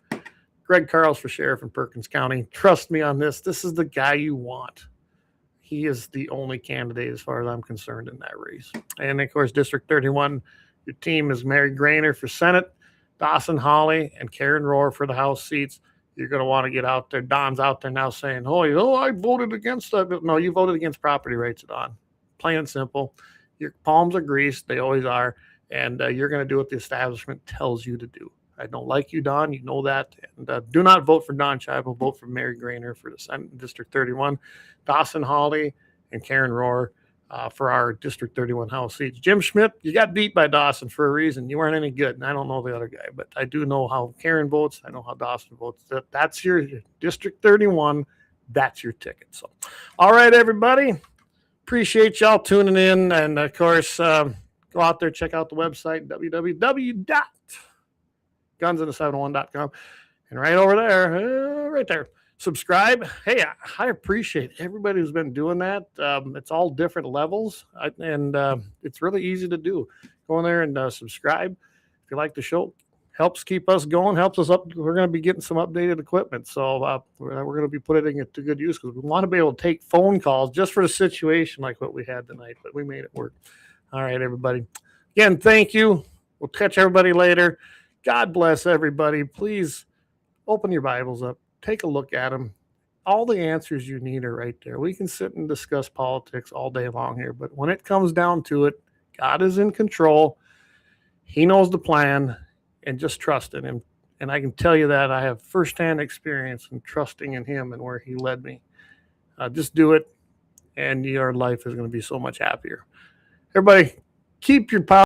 B: Greg Carls for sheriff in Perkins County. Trust me on this. This is the guy you want. He is the only candidate as far as I'm concerned in that race. And of course, District 31, your team is Mary Grainer for Senate, Dawson Hawley and Karen Rohr for the House seats. you're going to want to get out there. Don's out there now saying, oh, I voted against that. No, you voted against property rights, Don. Plain and simple. Your palms are greased. They always are. And you're going to do what the establishment tells you to do. I don't like you, Don. You know that. And do not vote for Don Scheibel. Vote for Mary Grainer for the Senate District 31. Dawson Hawley and Karen Rohr for our District 31 House seats. Jim Schmidt, you got beat by Dawson for a reason. You weren't any good. And I don't know the other guy, but I do know how Karen votes. I know how Dawson votes. That's your District 31. That's your ticket. So, all right, everybody. Appreciate y'all tuning in. And, of course, go out there, check out the website, www.gunsinthE701.com. And right over there, right there, subscribe. Hey, I appreciate everybody who's been doing that. It's all different levels, and it's really easy to do. Go in there and subscribe. If you like the show, helps keep us going, helps us up. We're going to be getting some updated equipment, so we're going to be putting it to good use because we want to be able to take phone calls just for a situation like what we had tonight, but we made it work. All right, everybody. Again, thank you. We'll catch everybody later. God bless everybody. Please open your Bibles up. Take a look at them. All the answers you need are right there. We can sit and discuss politics all day long here, but when it comes down to it, God is in control. He knows the plan, and just trust in him. And I can tell you that I have firsthand experience in trusting in him and where he led me. Just do it, and your life is going to be so much happier. Everybody, keep your power.